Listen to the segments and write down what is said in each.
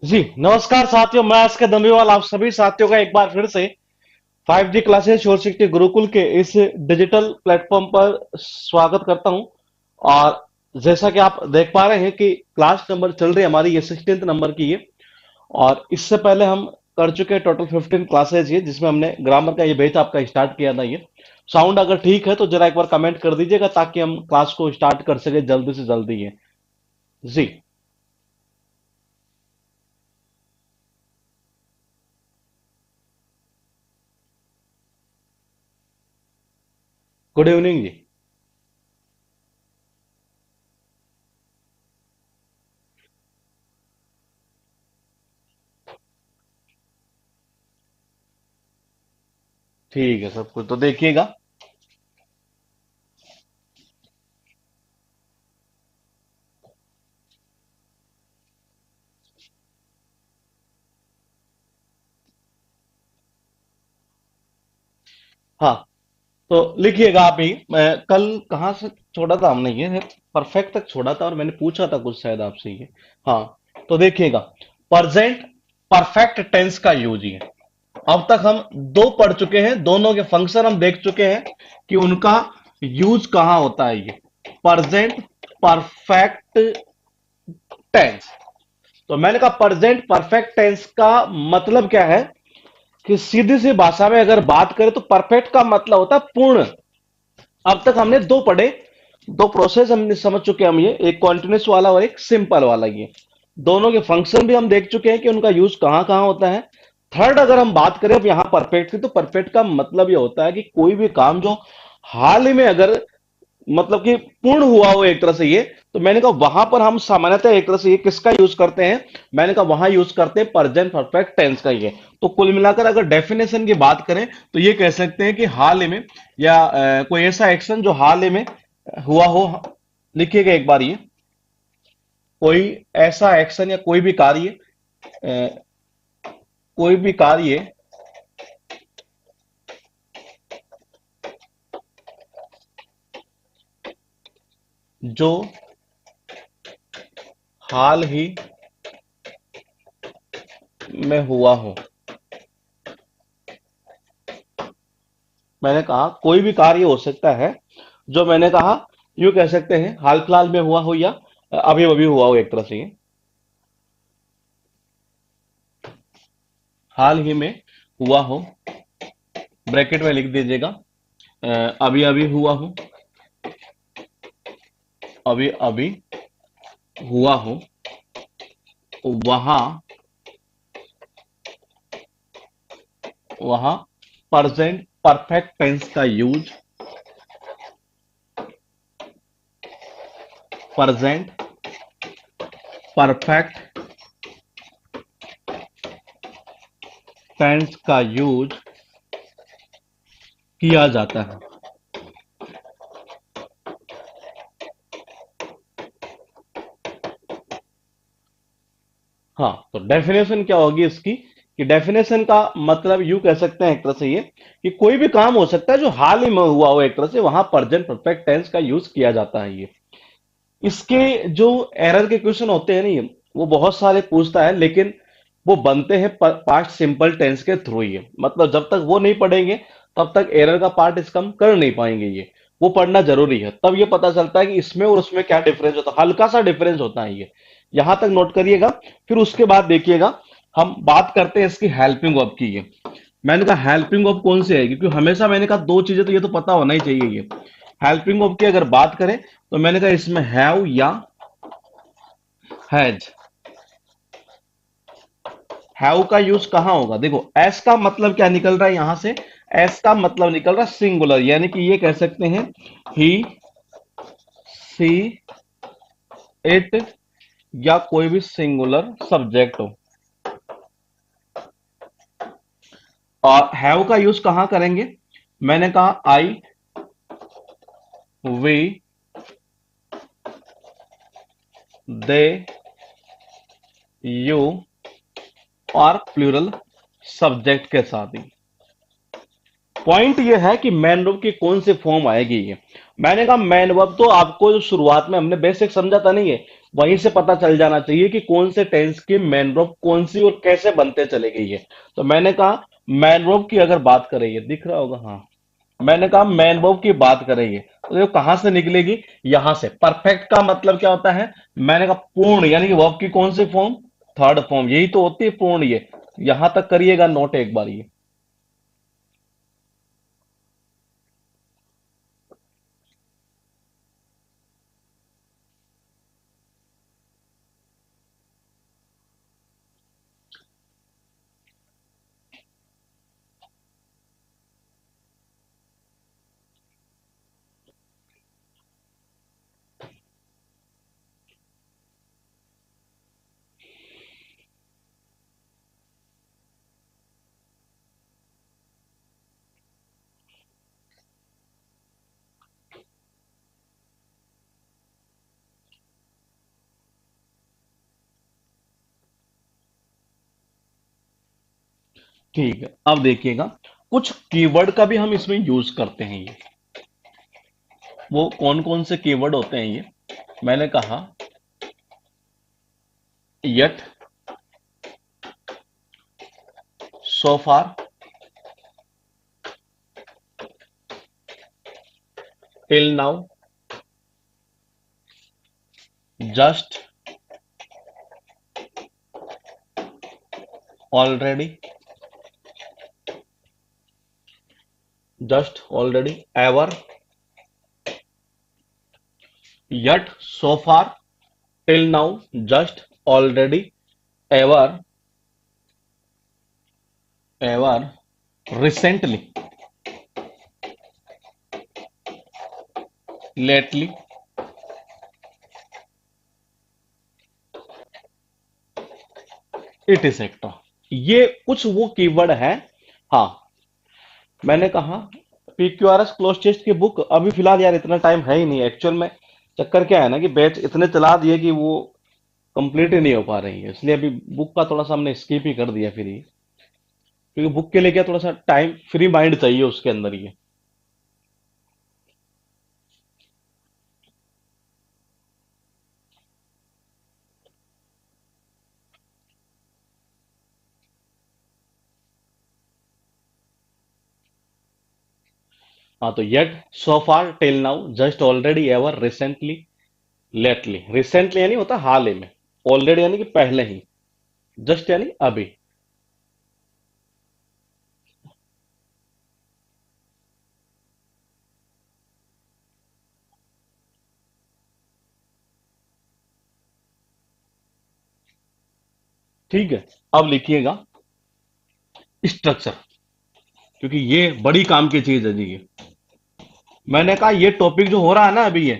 जी नमस्कार साथियों, मैं इसके दंबीवाल आप सभी साथियों का एक बार फिर से 5G क्लासेस शोर शक्ति गुरुकुल के इस डिजिटल प्लेटफॉर्म पर स्वागत करता हूं। और जैसा कि आप देख पा रहे हैं कि क्लास नंबर चल रही है हमारी, ये 16th नंबर की है। और इससे पहले हम कर चुके हैं टोटल 15 क्लासेज ये, जिसमें हमने ग्रामर का ये बेस आपका स्टार्ट किया था। ये साउंड अगर ठीक है तो जरा एक बार कमेंट कर दीजिएगा ताकि हम क्लास को स्टार्ट कर सके जल्दी से जल्दी। ये जी गुड इवनिंग जी। ठीक है, सब कुछ तो देखिएगा। हाँ, तो लिखिएगा आप ही। मैं कल कहाँ से छोड़ा था, हमने ये परफेक्ट तक छोड़ा था और मैंने पूछा था कुछ शायद आपसे ये। हाँ, तो देखिएगा, प्रेजेंट परफेक्ट टेंस का यूज ये। अब तक हम दो पढ़ चुके हैं, दोनों के फंक्शन हम देख चुके हैं कि उनका यूज कहाँ होता है। ये प्रेजेंट परफेक्ट टेंस। तो मैंने कहा प्रेजेंट परफेक्ट टेंस का मतलब क्या है कि सीधी सी भाषा में अगर बात करें तो परफेक्ट का मतलब होता है पूर्ण। अब तक हमने दो पढ़े, दो प्रोसेस हमने समझ चुके हैं हम, ये एक कॉन्टिन्यूस वाला और एक सिंपल वाला। ये दोनों के फंक्शन भी हम देख चुके हैं कि उनका यूज कहां कहां होता है। थर्ड अगर हम बात करें अब यहां परफेक्ट की, तो परफेक्ट का मतलब ये होता है कि कोई भी काम जो हाल ही में अगर मतलब कि पूर्ण हुआ हो एक तरह से ये, तो मैंने कहा वहां पर हम सामान्यतः एक तरह से ये किसका यूज करते हैं। मैंने कहा वहां यूज करते हैं प्रेजेंट परफेक्ट टेंस का ये। तो कुल मिलाकर अगर डेफिनेशन की बात करें तो ये कह सकते हैं कि हाल ही में या कोई ऐसा एक्शन जो हाल ही में हुआ हो। लिखिएगा एक बार ये, कोई ऐसा एक्शन या कोई भी कार्य, अ, कोई भी कार्य जो हाल ही में हुआ हो। मैंने कहा कोई भी कार्य हो सकता है जो, मैंने कहा यूं कह सकते हैं हाल फिलहाल में हुआ हो या अभी अभी हुआ हो एक तरह से ये। हाल ही में हुआ हो, ब्रैकेट में लिख दीजिएगा। अभी अभी हुआ हो, अभी अभी हुआ हो, वहां वहां प्रेजेंट परफेक्ट टेंस का यूज, प्रेजेंट परफेक्ट टेंस का यूज किया जाता है। हाँ, तो डेफिनेशन क्या होगी इसकी, कि डेफिनेशन का मतलब यूं कह सकते हैं एक तरह से ये, कि कोई भी काम हो सकता है जो हाल ही में हुआ हो एक तरह से, वहां प्रेजेंट परफेक्ट टेंस का यूज किया जाता है ये। इसके जो एरर के क्वेश्चन होते हैं नहीं, वो बहुत सारे पूछता है, लेकिन वो बनते हैं पास्ट सिंपल टेंस के थ्रू ही है। मतलब जब तक वो नहीं पढ़ेंगे तब तक एरर का पार्ट इसका हम कर नहीं पाएंगे। ये वो पढ़ना जरूरी है, तब ये पता चलता है कि इसमें और उसमें क्या डिफरेंस होता है। हल्का सा डिफरेंस होता है ये, यहां तक नोट करिएगा। फिर उसके बाद देखिएगा, हम बात करते हैं इसकी हेल्पिंग वर्ब की। ये मैंने कहा हेल्पिंग वर्ब कौन सी है, क्योंकि हमेशा मैंने कहा दो चीजें तो ये तो पता होना ही चाहिए। ये हेल्पिंग वर्ब की अगर बात करें तो मैंने कहा इसमें हैव या हैज। हैव का यूज कहां होगा, देखो एस का मतलब क्या निकल रहा है यहां से। एस का मतलब निकल रहा है सिंगुलर, यानी कि ये कह सकते हैं ही, सी, इट, या कोई भी सिंगुलर सब्जेक्ट हो। और हैव का यूज कहां करेंगे, मैंने कहा आई, वी, दे, यू, और प्लूरल सब्जेक्ट के साथ ही। पॉइंट ये है कि मैन वर्ब की कौन सी फॉर्म आएगी ये। मैंने कहा मैन वर्ब तो आपको जो शुरुआत में हमने बेसिक समझा था नहीं है, वहीं से पता चल जाना चाहिए कि कौन से टेंस की मैन वर्ब कौन सी और कैसे बनते चले गई है। तो मैंने कहा मैन वर्ब की अगर बात करें, ये दिख रहा होगा, हाँ, मैंने कहा मैन वर्ब की बात करेंगे तो ये कहां से निकलेगी, यहां से। परफेक्ट का मतलब क्या होता है, मैंने कहा पूर्ण, यानी कि वर्ब की कौन सी फॉर्म, थर्ड फॉर्म, यही तो होती है पूर्ण। ये यहां तक करिएगा नोट एक बार ये। ठीक है, अब देखिएगा कुछ कीवर्ड का भी हम इसमें यूज करते हैं। ये वो कौन कौन से कीवर्ड होते हैं ये, मैंने कहा yet, so far, till now, just, already, just already, ever, yet, so far, till now, just, already, ever, ever, recently, lately, it is extra. ये कुछ वो कीवर्ड है। हाँ, मैंने कहा पीक्यूआरएस क्लोज टेस्ट की बुक अभी फिलहाल यार इतना टाइम है ही नहीं एक्चुअल में। चक्कर क्या है ना कि बैच इतने चला दिए कि वो कंप्लीट ही नहीं हो पा रही है, इसलिए अभी बुक का थोड़ा सा हमने स्किप ही कर दिया फिर ही, क्योंकि बुक के लिए क्या थोड़ा सा टाइम फ्री माइंड चाहिए उसके अंदर ही। हाँ, तो yet, so far, till now, just, already, ever, recently, lately. Recently यानी होता हाल ही में, ऑलरेडी यानी कि पहले ही, जस्ट यानी अभी। ठीक है, अब लिखिएगा स्ट्रक्चर, क्योंकि ये बड़ी काम की चीज है जी ये। मैंने कहा ये टॉपिक जो हो रहा है ना अभी ये,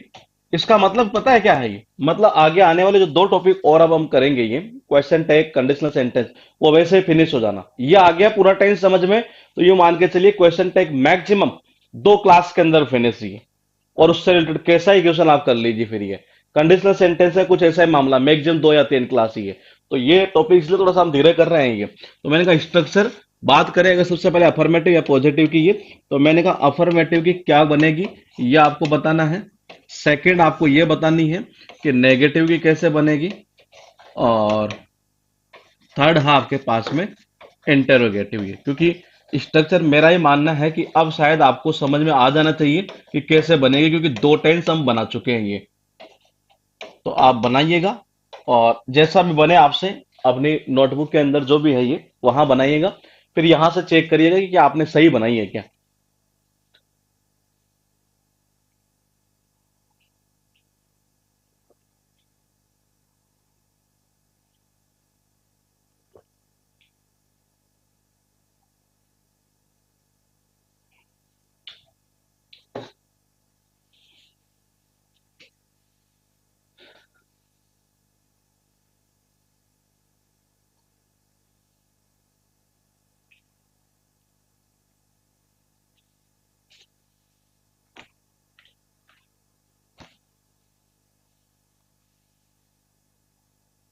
इसका मतलब पता है क्या है ये, मतलब आगे आने वाले जो दो टॉपिक और अब हम करेंगे, ये क्वेश्चन टैग, कंडीशनल सेंटेंस, वो वैसे ही फिनिश हो जाना। ये आ गया पूरा टेंस समझ में, तो ये मान के चलिए क्वेश्चन टैग मैक्सिमम 2 क्लास के अंदर फिनिश ही है। और उससे रिलेटेड कैसा ही क्वेश्चन आप कर लीजिए फिर ये। कंडीशनल सेंटेंस है कुछ ऐसा ही मामला, मैक्सिमम 2 या 3 क्लास ही है। तो ये टॉपिक इसलिए थोड़ा सा हम धीरे कर रहे हैं ये। तो मैंने कहा स्ट्रक्चर, बात करें अगर सबसे पहले अफर्मेटिव या पॉजिटिव की ये, तो मैंने कहा अफर्मेटिव की क्या बनेगी ये आपको बताना है। सेकंड आपको ये बतानी है कि नेगेटिव की कैसे बनेगी। और थर्ड है आपके पास में इंटेरोगेटिव ये, क्योंकि स्ट्रक्चर मेरा ही मानना है कि अब शायद आपको समझ में आ जाना चाहिए कि कैसे बनेगी, क्योंकि 2 टेंस हम बना चुके हैं ये। तो आप बनाइएगा, और जैसा भी बने आपसे अपनी नोटबुक के अंदर जो भी है ये वहां बनाइएगा, फिर यहां से चेक करिएगा कि आपने सही बनाई है क्या।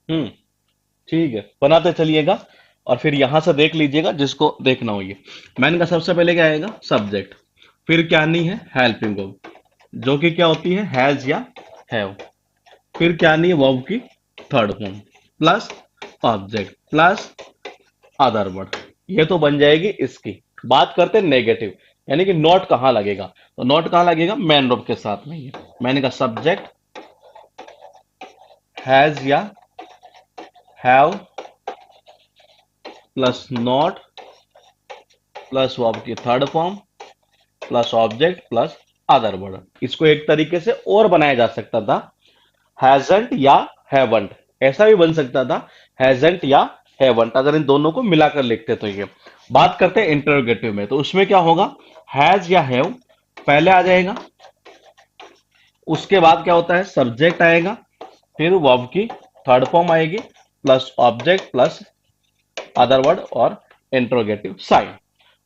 हम्म, ठीक है, बनाते चलिएगा। और फिर यहां से देख लीजिएगा जिसको देखना हो ये। मैंने कहा सबसे पहले क्या आएगा, सब्जेक्ट, फिर क्या नहीं है, हेल्पिंग वर्ब, जो कि क्या होती है, हैज या हैव, फिर क्या नहीं है, वर्ब की third form, plus object plus other word. ये तो बन जाएगी इसकी। बात करते हैं नेगेटिव, यानी कि नॉट कहां लगेगा, तो नॉट कहां लगेगा, मैन वर्ब के साथ नहीं है। मैंने कहा सब्जेक्ट हैज या have plus not plus verb की third form plus object plus other word. इसको एक तरीके से और बनाया जा सकता था, हैजंट या हैवंट, ऐसा भी बन सकता था, हैजंट या हैवंट, अगर इन दोनों को मिलाकर लिखते तो ये। बात करते हैं इंटरोगेटिव में, तो उसमें क्या होगा, हैज या हैव पहले आ जाएगा, उसके बाद क्या होता है, सब्जेक्ट आएगा, फिर वर्ब की थर्ड फॉर्म आएगी plus object plus other word और इंटरोगेटिव साइन।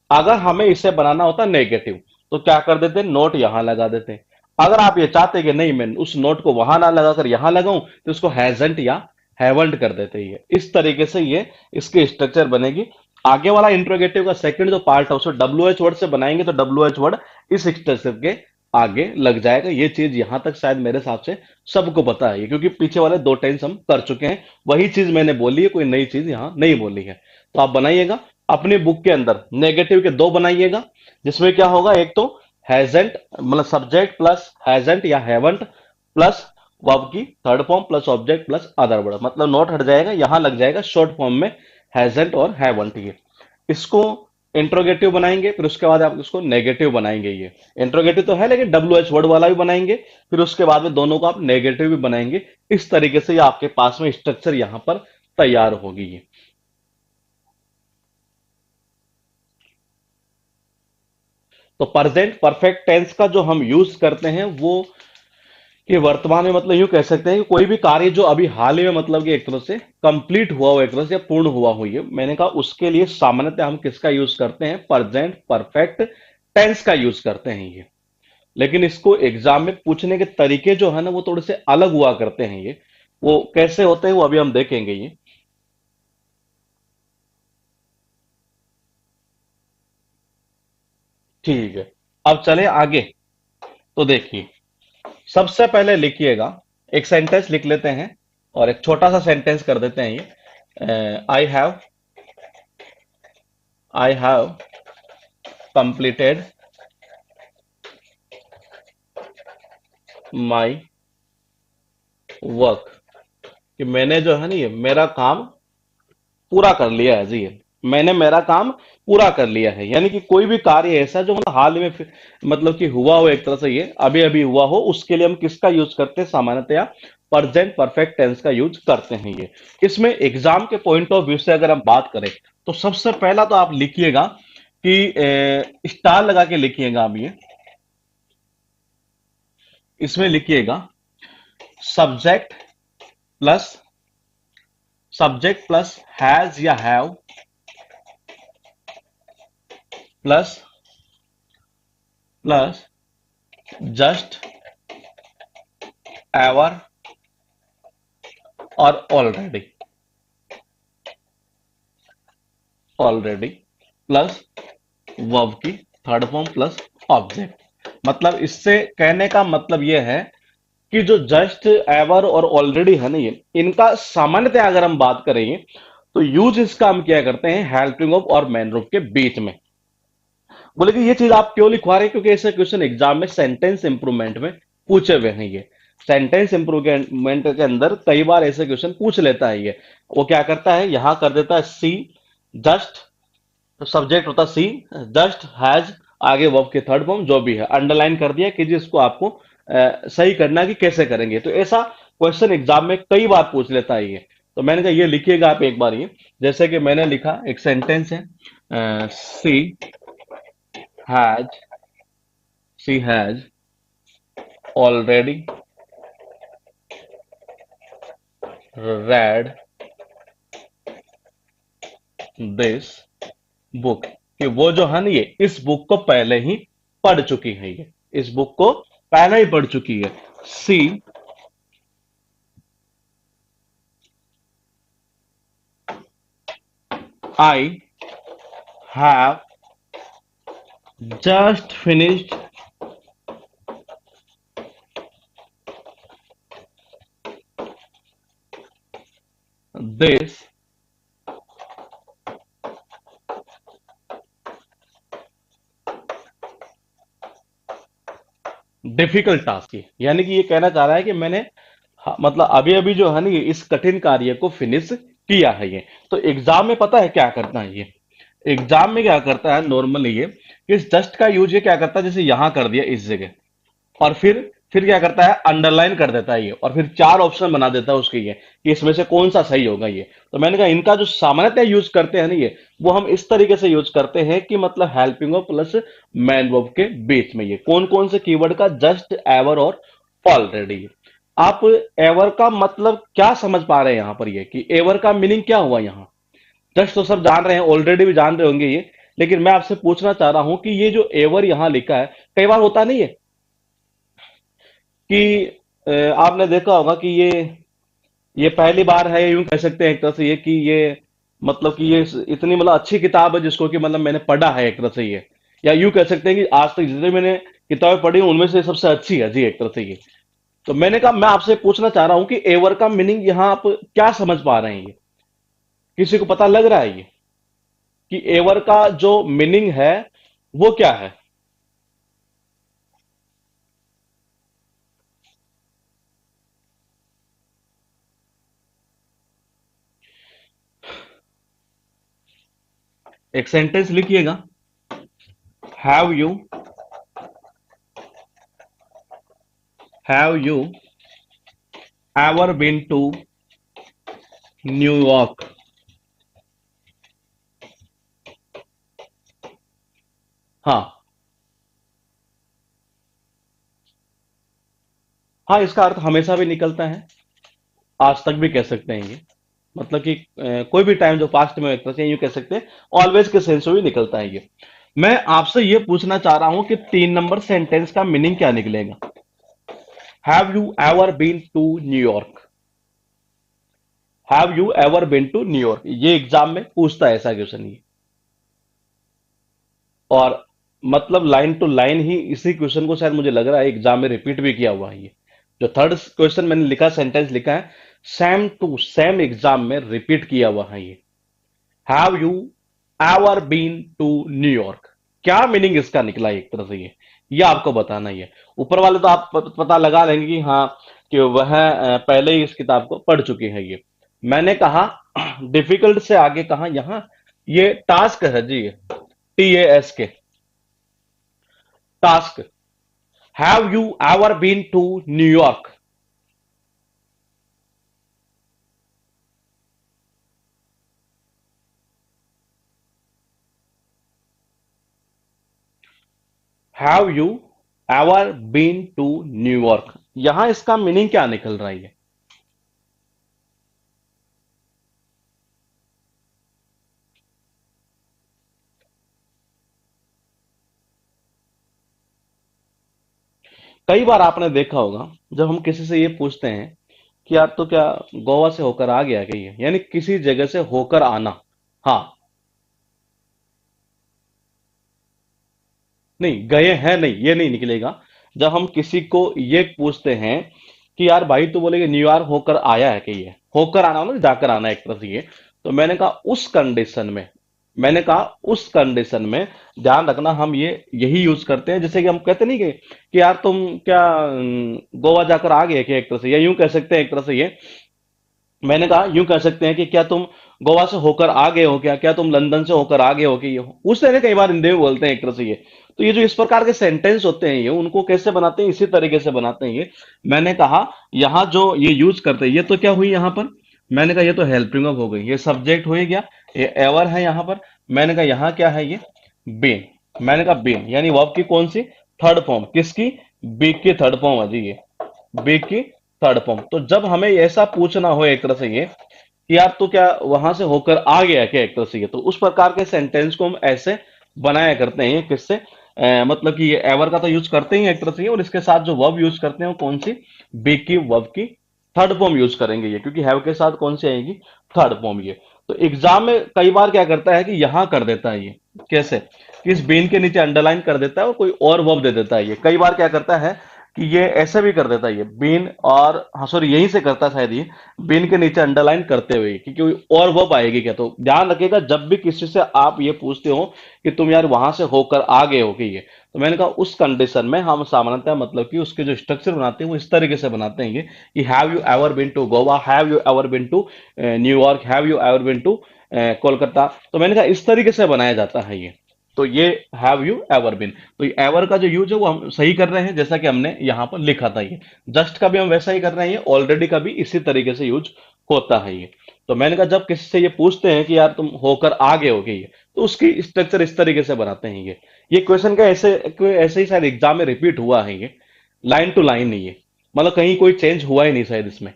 अगर हमें इसे बनाना होता नेगेटिव तो क्या कर देते, नोट यहां लगा देते। अगर आप ये चाहते कि नहीं मैं उस नोट को वहां ना लगाकर यहां लगाऊं, तो इसको हैजंट या हैवंट कर देते। ये इस तरीके से ये इसकी स्ट्रक्चर बनेगी। आगे वाला इंट्रोगेटिव का सेकंड जो पार्ट है उसको डब्ल्यू एच वर्ड से बनाएंगे, तो डब्ल्यू एच वर्ड इस स्ट्रक्चर के आगे लग जाएगा। ये चीज यहां तक शायद मेरे हिसाब से सबको पता है, क्योंकि पीछे वाले दो टेंस हम कर चुके हैं, वही चीज मैंने बोली है, कोई नई चीज यहां नहीं बोली है। तो आप बनाइएगा अपनी बुक के अंदर, नेगेटिव के दो बनाइएगा, जिसमें क्या होगा, एक तो हैजेंट मतलब सब्जेक्ट प्लस हैजेंट या हैवंट प्लस वर्ब की third form plus object plus other word, मतलब नोट हट जाएगा, यहां लग जाएगा शॉर्ट फॉर्म में हैजेंट और हैवंट। ये इसको इंट्रोगेटिव बनाएंगे, फिर उसके बाद आप इसको नेगेटिव बनाएंगे। ये इंट्रोगेटिव तो है लेकिन डब्ल्यू एच वर्ड वाला भी बनाएंगे, फिर उसके बाद में दोनों को आप नेगेटिव भी बनाएंगे। इस तरीके से ये आपके पास में स्ट्रक्चर यहां पर तैयार होगी। ये तो प्रेजेंट परफेक्ट टेंस का जो हम यूज करते हैं वो कि वर्तमान में, मतलब यूं कह सकते हैं कि कोई भी कार्य जो अभी हाल ही में मतलब कि एक तरह से कंप्लीट हुआ हो, एक तरह से पूर्ण हुआ हो, ये मैंने कहा उसके लिए सामान्यतः हम किसका यूज करते हैं, प्रेजेंट परफेक्ट टेंस का यूज करते हैं ये। लेकिन इसको एग्जाम में पूछने के तरीके जो है ना वो थोड़े से अलग हुआ करते हैं। ये वो कैसे होते हैं वो अभी हम देखेंगे। ये ठीक है, अब चले आगे। तो देखिए, सबसे पहले लिखिएगा, एक सेंटेंस लिख लेते हैं और एक छोटा सा सेंटेंस कर देते हैं ये, I have completed my work, कि मैंने जो है ना ये मेरा काम पूरा कर लिया है जी, मैंने मेरा काम पूरा कर लिया है। यानी कि कोई भी कार्य ऐसा जो मतलब हाल में मतलब कि हुआ हो, एक तरह से ये अभी अभी हुआ हो, उसके लिए हम किसका यूज करते हैं, सामान्यतया प्रेजेंट परफेक्ट टेंस का यूज करते हैं ये। इसमें एग्जाम के पॉइंट ऑफ व्यू से अगर हम बात करें, तो सबसे पहला तो आप लिखिएगा कि स्टार लगा के लिखिएगा आप ये, इसमें लिखिएगा subject plus subject plus has या have plus plus just ever और ऑलरेडी, ऑलरेडी प्लस वर्ब की थर्ड फॉर्म प्लस ऑब्जेक्ट। मतलब इससे कहने का मतलब यह है कि जो जस्ट एवर और ऑलरेडी है ना, ये इनका सामान्यतः अगर हम बात करें तो यूज इसका हम क्या करते हैं, हेल्पिंग ऑफ और मैन ऑफ के बीच में। बोले कि ये चीज आप क्यों लिखवा रहे हैं, क्योंकि ऐसे क्वेश्चन एग्जाम में सेंटेंस इंप्रूवमेंट में पूछे हुए हैं। ये सेंटेंस इंप्रूवमेंट के अंदर कई बार ऐसे क्वेश्चन पूछ लेता है ये। वो क्या करता है, यहां कर देता है सी जस्ट, तो सब्जेक्ट होता सी, जस्ट हैज, आगे वर्ब के थर्ड फॉर्म जो भी है अंडरलाइन कर दिया कि जिसको आपको सही करना है कि कैसे करेंगे। तो ऐसा क्वेश्चन एग्जाम में कई बार पूछ लेता है ये। तो मैंने कहा ये लिखिएगा आप एक बार ये, जैसे कि मैंने लिखा एक सेंटेंस है, she has she has already read this book, कि वो जो है ना ये इस बुक को पहले ही पढ़ चुकी है, ये इस बुक को पहले ही पढ़ चुकी है। See I have just finished this difficult task. यानी कि ये कहना चाह रहा है कि मैंने मतलब अभी अभी जो है ना ये इस कठिन कार्य को फिनिश किया है ये। तो एग्जाम में पता है क्या करता है ये, एग्जाम में क्या करता है नॉर्मली ये, इस जस्ट का यूज ये क्या करता है, जैसे यहां कर दिया इस जगह, और फिर क्या करता है अंडरलाइन कर देता है ये, और फिर चार ऑप्शन बना देता है उसके ये कि इसमें से कौन सा सही होगा ये। तो मैंने कहा इनका जो सामान्यतः यूज करते हैं ना ये, वो हम इस तरीके से यूज करते हैं कि मतलब helping verb plus man verb के बीच में ये कौन कौन से कीवर्ड का, जस्ट, एवर और ऑलरेडी। आप एवर का मतलब क्या समझ पा रहे हैं यहां पर ये कि एवर का मीनिंग क्या हुआ यहाँ? जस्ट तो सब जान रहे हैं, ऑलरेडी भी जान रहे होंगे ये, लेकिन मैं आपसे पूछना चाह रहा हूं कि ये जो एवर यहां लिखा है, कई बार होता नहीं है कि आपने देखा होगा कि ये पहली बार है, यूं कह सकते हैं एक तरह से ये कि ये मतलब कि ये इतनी मतलब अच्छी किताब है जिसको कि मतलब मैंने पढ़ा है एक तरह से ये, या यूं कह सकते हैं कि आज तक जितने मैंने किताबें पढ़ी हैं, उनमें से सबसे अच्छी है जी एक तरह से ये। तो मैंने कहा मैं आपसे पूछना चाह रहा हूं कि एवर का मीनिंग यहां आप क्या समझ पा रहे हैं ये, किसी को पता लग रहा है ये कि एवर का जो मीनिंग है वो क्या है? एक सेंटेंस लिखिएगा, have you have you ever been to New York? हाँ, हाँ, इसका अर्थ हमेशा भी निकलता है, आज तक भी कह सकते हैं ये, मतलब कि कोई भी टाइम जो पास्ट में एक तरह से यूं कह सकते हैं, ऑलवेज के सेंस में भी निकलता है ये। मैं आपसे ये पूछना चाह रहा हूं कि 3 नंबर सेंटेंस का मीनिंग क्या निकलेगा? Have you ever been to New York? Have you ever been to New York, ये एग्जाम में पूछता है ऐसा क्वेश्चन ये। और मतलब लाइन टू लाइन ही इसी क्वेश्चन को शायद मुझे लग रहा है एग्जाम में रिपीट भी किया हुआ है ये, जो थर्ड क्वेश्चन मैंने लिखा, सेंटेंस लिखा है, सेम टू सेम एग्जाम में रिपीट किया हुआ है ये। Have you ever been to New York, क्या मीनिंग इसका निकला एक तरह से ये आपको बताना ही है। ऊपर वाले तो आप पता लगा लेंगे कि हाँ, कि वह पहले ही इस किताब को पढ़ चुके हैं ये। मैंने कहा डिफिकल्ट से आगे कहा यहां, ये टास्क है जी, TAS के, task. Have you ever been to New York? Have you ever been to New York, यहां इसका मीनिंग क्या निकल रहा है? कई बार आपने देखा होगा जब हम किसी से ये पूछते हैं कि यार तो क्या गोवा से होकर आ गया क्या ये, यानी किसी जगह से होकर आना। हाँ, नहीं गए हैं नहीं, ये नहीं निकलेगा। जब हम किसी को ये पूछते हैं कि यार भाई तो बोलेगे न्यूयॉर्क होकर आया है कि, ये होकर आना मतलब जाकर आना एक तरह से ये। तो मैंने कहा उस कंडीशन में, मैंने कहा उस कंडीशन में ध्यान रखना, हम ये यही यूज करते हैं, जैसे कि हम कहते नहीं कि यार तुम क्या गोवा जाकर आ गए क्या एक तरह से, या यूं कह सकते हैं एक तरह से ये। मैंने कहा यूं कह सकते हैं कि क्या तुम गोवा से होकर आ गए हो क्या, क्या तुम लंदन से होकर आ गए हो कि, ये पूछते हैं ना कई बार, हिंदी में बोलते हैं एक तरह से ये। तो ये जो इस प्रकार के सेंटेंस होते हैं ये, उनको कैसे बनाते हैं, इसी तरीके से बनाते हैं ये। मैंने कहा यहां जो ये यूज करते हैं, ये तो क्या हुई यहां पर, मैंने कहा ये तो हेल्पिंग ऑफ हो गई, ये सब्जेक्ट हो गया, ये एवर है यहां पर। मैंने कहा यहां क्या है ये, बीन। मैंने कहा बीन यानी वर्ब की कौन सी, थर्ड फॉर्म, किसकी, बी की थर्ड फॉर्म है जी ये, बी की थर्ड फॉर्म। तो जब हमें ऐसा पूछना हो एक तरह से ये कि यार तो क्या वहां से होकर आ गया क्या एक तरह से ये, तो उस प्रकार के सेंटेंस को हम ऐसे बनाया करते हैं किससे, मतलब कि ये एवर का तो यूज करते ही हैं एक तरह से ये, और इसके साथ जो वर्ब यूज करते हैं वो कौन सी, बी की वर्ब की थर्ड फॉर्म यूज करेंगे ये, क्योंकि हैव के साथ कौन सी आएगी, थर्ड फॉर्म ये। तो एग्जाम में कई बार क्या करता है कि यहां कर देता है ये। कैसे कि इस बीन के नीचे अंडरलाइन कर देता है और कोई और वर्ब दे देता है। ये कई बार क्या करता है कि ये ऐसे भी कर देता है, ये बीन और हाँ सॉरी यहीं से करता है शायद ये, बीन के नीचे अंडरलाइन करते हुए कि कोई और वर्ब आएगी क्या। तो ध्यान रखिएगा जब भी किसी से आप ये पूछते हो कि तुम यार वहां से होकर आ गए हो कि ये, तो मैंने कहा उस कंडीशन में हम सामान्यतः मतलब कि उसके जो स्ट्रक्चर बनाते हैं वो इस तरीके से बनाते हैं ये कि have you ever been to Goa, have you ever been to New York, have you ever been to Kolkata. तो मैंने कहा इस तरीके से बनाया जाता है ये। तो ये हैव यू एवर बीन, तो ये एवर का जो यूज है वो हम सही कर रहे हैं जैसा कि हमने यहां पर लिखा था। ये जस्ट का भी हम वैसा ही कर रहे हैं, ये ऑलरेडी का भी इसी तरीके से यूज होता है ये। तो मैंने कहा जब किसी से ये पूछते हैं कि यार तुम होकर आगे हो गए ये, तो उसकी स्ट्रक्चर इस तरीके से बनाते हैं ये क्वेश्चन का ऐसे ऐसे ही शायद एग्जाम में रिपीट हुआ है ये, लाइन टू लाइन नहीं है, मतलब कहीं कोई चेंज हुआ ही नहीं शायद इसमें।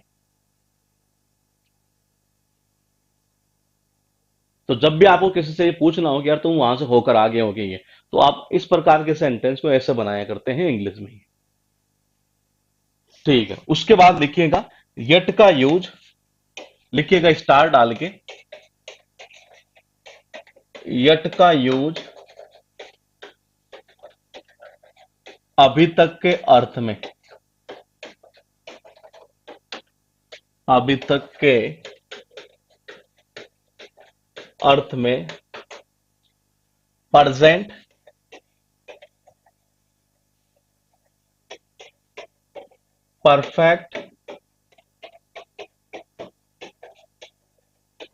तो जब भी आपको किसी से ये पूछना हो कि यार तुम वहां से होकर आगे हो गए ये, तो आप इस प्रकार के सेंटेंस को ऐसे बनाया करते हैं इंग्लिश में ही। ठीक है, उसके बाद लिखिएगा यट का यूज, लिखिएगा स्टार डाल के, यट का यूज अभी तक के अर्थ में, अभी तक के अर्थ में प्रेजेंट परफेक्ट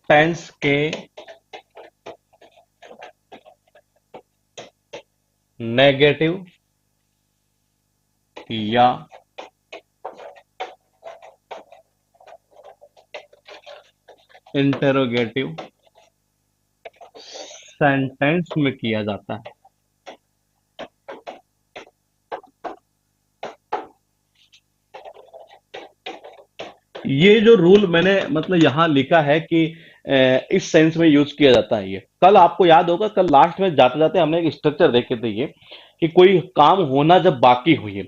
टेंस के नेगेटिव या इंटेरोगेटिव सेंटेंस में किया जाता है। ये जो रूल मैंने मतलब यहां लिखा है कि इस सेंस में यूज किया जाता है ये, कल आपको याद होगा कल लास्ट में जाते जाते हमने एक स्ट्रक्चर देखे थे ये कि कोई काम होना जब बाकी हुई है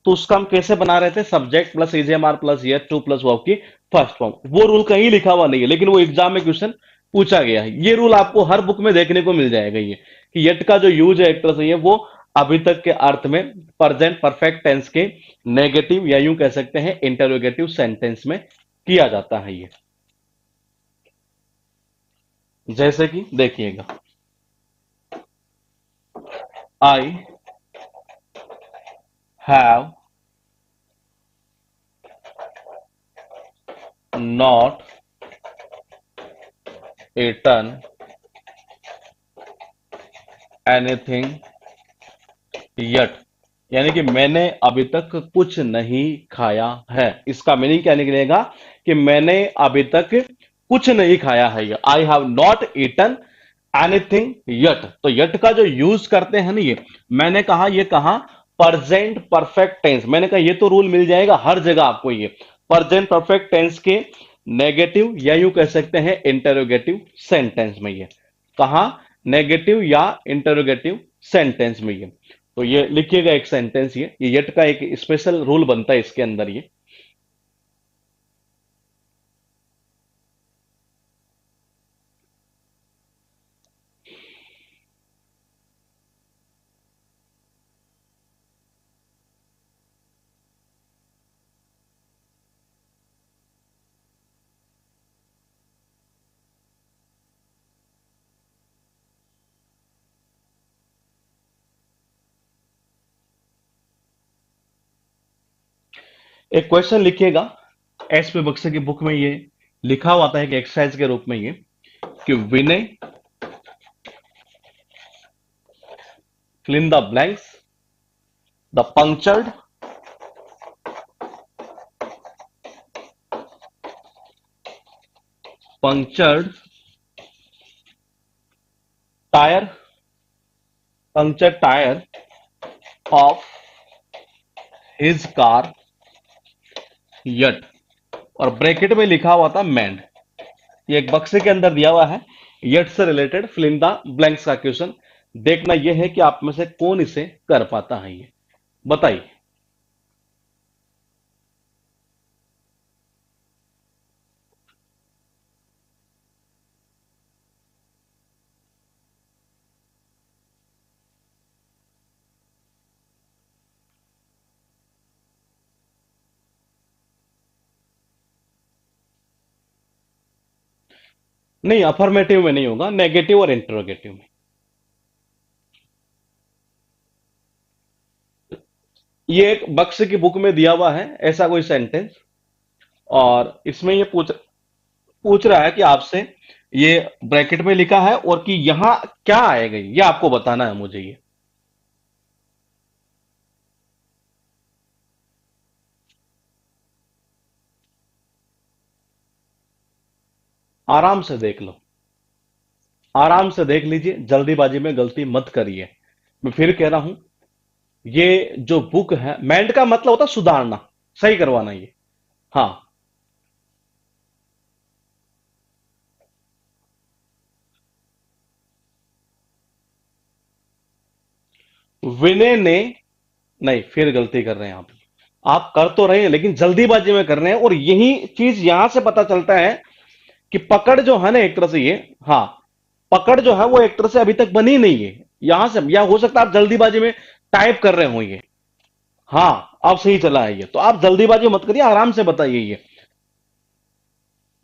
तो उसका हम कैसे बना रहे थे, सब्जेक्ट प्लस इजेएमआर प्लस यर टू प्लस वर्ब की फर्स्ट फॉर्म। वो रूल कहीं लिखा हुआ नहीं है लेकिन वो एग्जाम में क्वेश्चन पूछा गया है। ये रूल आपको हर बुक में देखने को मिल जाएगा ये कि यट का जो यूज है एक तरह से ये वो अभी तक के अर्थ में प्रेजेंट परफेक्ट टेंस के नेगेटिव या यूं कह सकते हैं इंटरोगेटिव सेंटेंस में किया जाता है ये। जैसे कि देखिएगा आई have not eaten anything yet, यानी कि मैंने अभी तक कुछ नहीं खाया है। इसका मीनिंग क्या निकलेगा कि मैंने अभी तक कुछ नहीं खाया है। I have not eaten anything yet. तो यट का जो यूज करते हैं ना ये, मैंने कहा ये कहा प्रेजेंट परफेक्ट टेंस, मैंने कहा ये तो रूल मिल जाएगा हर जगह आपको ये प्रेजेंट परफेक्ट टेंस के नेगेटिव या यूं कह सकते हैं इंटरोगेटिव सेंटेंस में ये, कहा नेगेटिव या इंटरोगेटिव सेंटेंस में ये। तो ये लिखिएगा एक सेंटेंस, ये यट का एक स्पेशल रूल बनता है इसके अंदर ये। एक क्वेश्चन लिखिएगा, एस पे बक्से की बुक में ये लिखा हुआ था एक एक्सरसाइज के रूप में ये कि विनय fill in the blanks, the punctured tire, punctured tire of his car yet, और ब्रैकेट में लिखा हुआ था मैंड। ये एक बक्से के अंदर दिया हुआ है, यट से related fill in the blanks का क्वेश्चन। देखना यह है कि आप में से कौन इसे कर पाता है, ये बताइए। नहीं, अफर्मेटिव में नहीं होगा, नेगेटिव और इंटरोगेटिव में। ये एक बक्स की बुक में दिया हुआ है ऐसा कोई सेंटेंस, और इसमें ये पूछ पूछ रहा है कि आपसे, ये ब्रैकेट में लिखा है और कि यहां क्या आएगा, ये आपको बताना है मुझे ये। आराम से देख लो, आराम से देख लीजिए, जल्दीबाजी में गलती मत करिए। मैं फिर कह रहा हूं, ये जो बुक है, मेंड का मतलब होता है सुधारना, सही करवाना ये। हाँ, विनय ने, नहीं, फिर गलती कर रहे हैं आप। आप कर तो रहे हैं लेकिन जल्दीबाजी में कर रहे हैं, और यही चीज यहां से पता चलता है कि पकड़ जो है ना एक तरह से ये, हाँ, पकड़ जो है वो एक तरह से अभी तक बनी नहीं है। यहां से, या हो सकता है आप जल्दीबाजी में टाइप कर रहे हो ये। हाँ, अब सही चला है ये, तो आप जल्दीबाजी मत करिए, आराम से बताइए ये।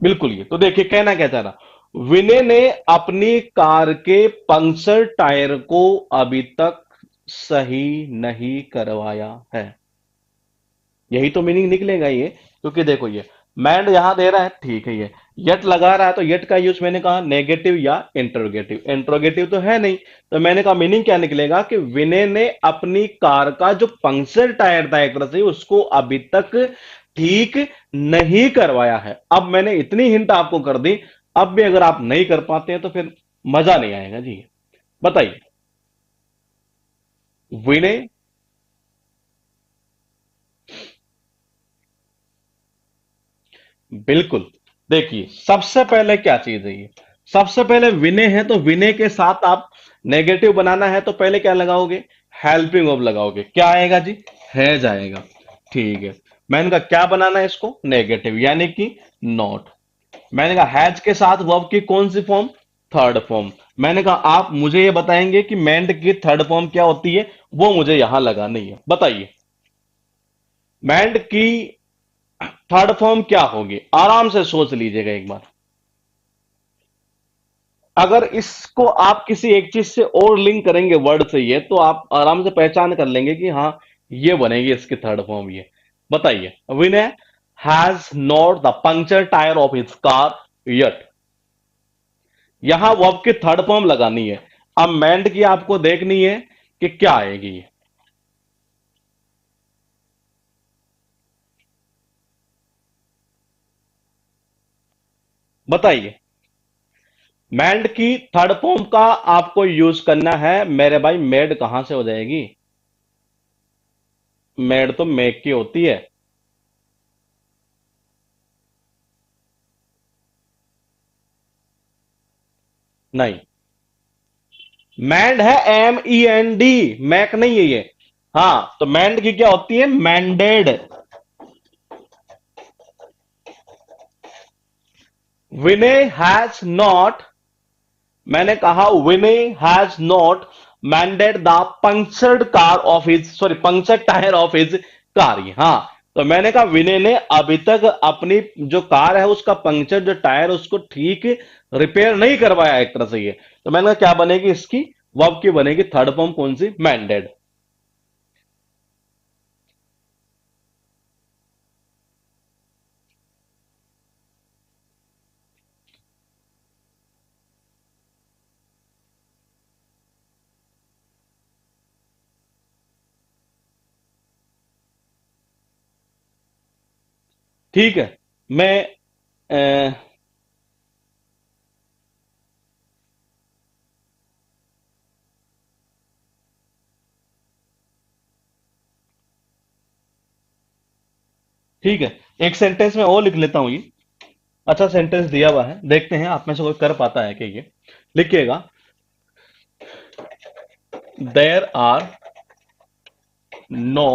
बिल्कुल, ये तो देखिए कहना क्या चाह रहा, विनय ने अपनी कार के पंक्चर टायर को अभी तक सही नहीं करवाया है। यही तो मीनिंग निकलेगा ये, क्योंकि देखो ये मैंड यहां दे रहा है, ठीक है, ये यट लगा रहा है, तो यट का यूज मैंने कहा नेगेटिव या इंट्रोगेटिव, इंट्रोगेटिव तो है नहीं, तो मैंने कहा मीनिंग क्या निकलेगा कि विनय ने अपनी कार का जो पंक्चर टायर था एक तरह से, उसको अभी तक ठीक नहीं करवाया है। अब मैंने इतनी हिंट आपको कर दी, अब भी अगर आप नहीं कर पाते हैं तो फिर मजा नहीं आएगा जी। बताइए। विनय, बिल्कुल। देखिए सबसे पहले क्या चीज है ये, सबसे पहले विनय है, तो विनय के साथ आप नेगेटिव बनाना है तो पहले क्या लगाओगे, हेल्पिंग ऑफ लगाओगे, क्या आएगा जी, है जाएगा। ठीक है, मैंने कहा क्या बनाना है इसको, नेगेटिव, यानी कि नॉट। मैंने कहा हैज के साथ वर्ब की कौन सी फॉर्म, थर्ड फॉर्म। मैंने कहा आप मुझे ये बताएंगे कि मेंट की थर्ड फॉर्म क्या होती है, वो मुझे यहां लगानी है, बताइए। मेंट की थर्ड फॉर्म क्या होगी, आराम से सोच लीजिएगा एक बार। अगर इसको आप किसी एक चीज से और लिंक करेंगे वर्ड से, ये तो आप आराम से पहचान कर लेंगे कि हाँ, ये बनेगी इसकी थर्ड फॉर्म ये। बताइए, Vinay has not the puncture tyre of his car yet. यहां वर्ब की थर्ड फॉर्म लगानी है। अब मेंड की आपको देखनी है कि क्या आएगी ये। बताइए, मेंड की थर्ड फॉर्म का आपको यूज करना है मेरे भाई। मेड कहां से हो जाएगी, मेड तो मेक की होती है। नहीं, मैंड है, MEND, मैक नहीं है ये। हाँ, तो मैंड की क्या होती है, मैंडेड। विनय हैज नॉट, मैंने कहा Vinay has not mended the punctured car of his, sorry, puncture tyre of his car. हाँ, तो मैंने कहा विनय ने अभी तक अपनी जो कार है उसका पंक्चर जो टायर उसको ठीक रिपेयर नहीं करवाया एक तरह से ये। तो मैंने कहा क्या बनेगी इसकी, वर्ब की बनेगी थर्ड फॉर्म कौन सी, मैंडेड। ठीक है, मैं अ, ठीक है, एक सेंटेंस में और लिख लेता हूं ये। अच्छा सेंटेंस दिया हुआ है, देखते हैं आप में से कोई कर पाता है कि ये। लिखिएगा, there are no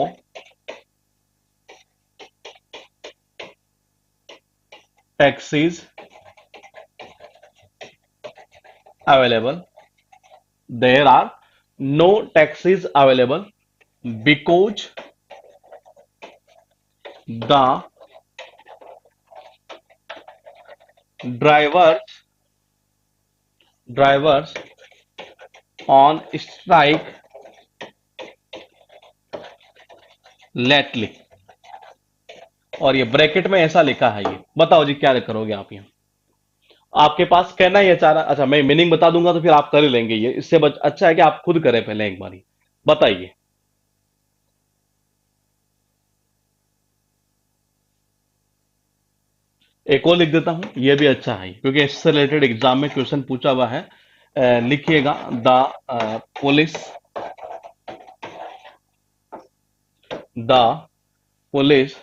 taxis available, there are no taxis available because the drivers drivers on strike lately, और ये ब्रैकेट में ऐसा लिखा है। ये बताओ जी क्या करोगे आप यहाँ? आपके पास कहना ही है चारा। अच्छा, मैं मीनिंग बता दूंगा तो फिर आप कर ही लेंगे। ये इससे अच्छा है कि आप खुद करें पहले एक बारी। बताइए। एक और लिख देता हूं, ये भी अच्छा है क्योंकि इससे रिलेटेड एग्जाम में क्वेश्चन पूछा हुआ है। लिखिएगा, the police, the police,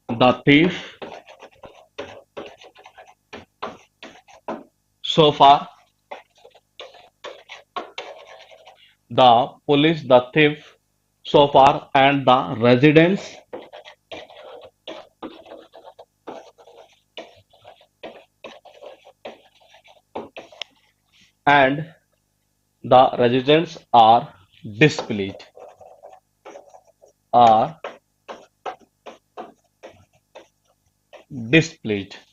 the thief so far, the police, the thief so far, and the residents, and the residents displeased are displeased।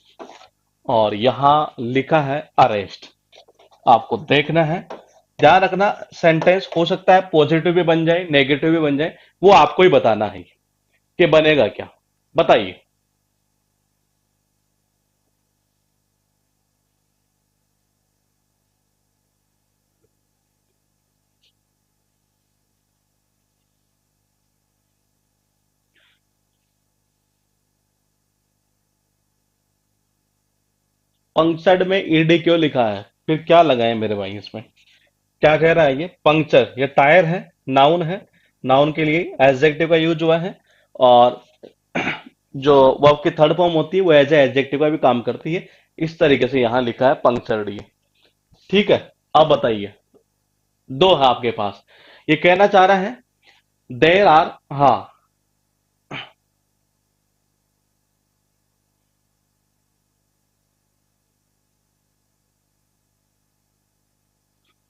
और यहां लिखा है अरेस्ट। आपको देखना है, ध्यान रखना। सेंटेंस हो सकता है पॉजिटिव भी बन जाए, नेगेटिव भी बन जाए, वो आपको ही बताना है कि बनेगा क्या। बताइए। पंक्चर्ड में ईडी क्यों लिखा है? फिर क्या लगाए मेरे भाई इसमें? क्या कह रहा है ये? पंक्चर, ये टायर है, नाउन है। नाउन के लिए एडजेक्टिव का यूज हुआ है। और जो वर्ब की थर्ड फॉर्म होती है वो एज ए एडजेक्टिव का भी काम करती है। इस तरीके से यहां लिखा है पंक्चर्ड ये। ठीक है। अब बताइए। दो है आपके पास। ये कहना चाह रहा है देर आर, हाँ।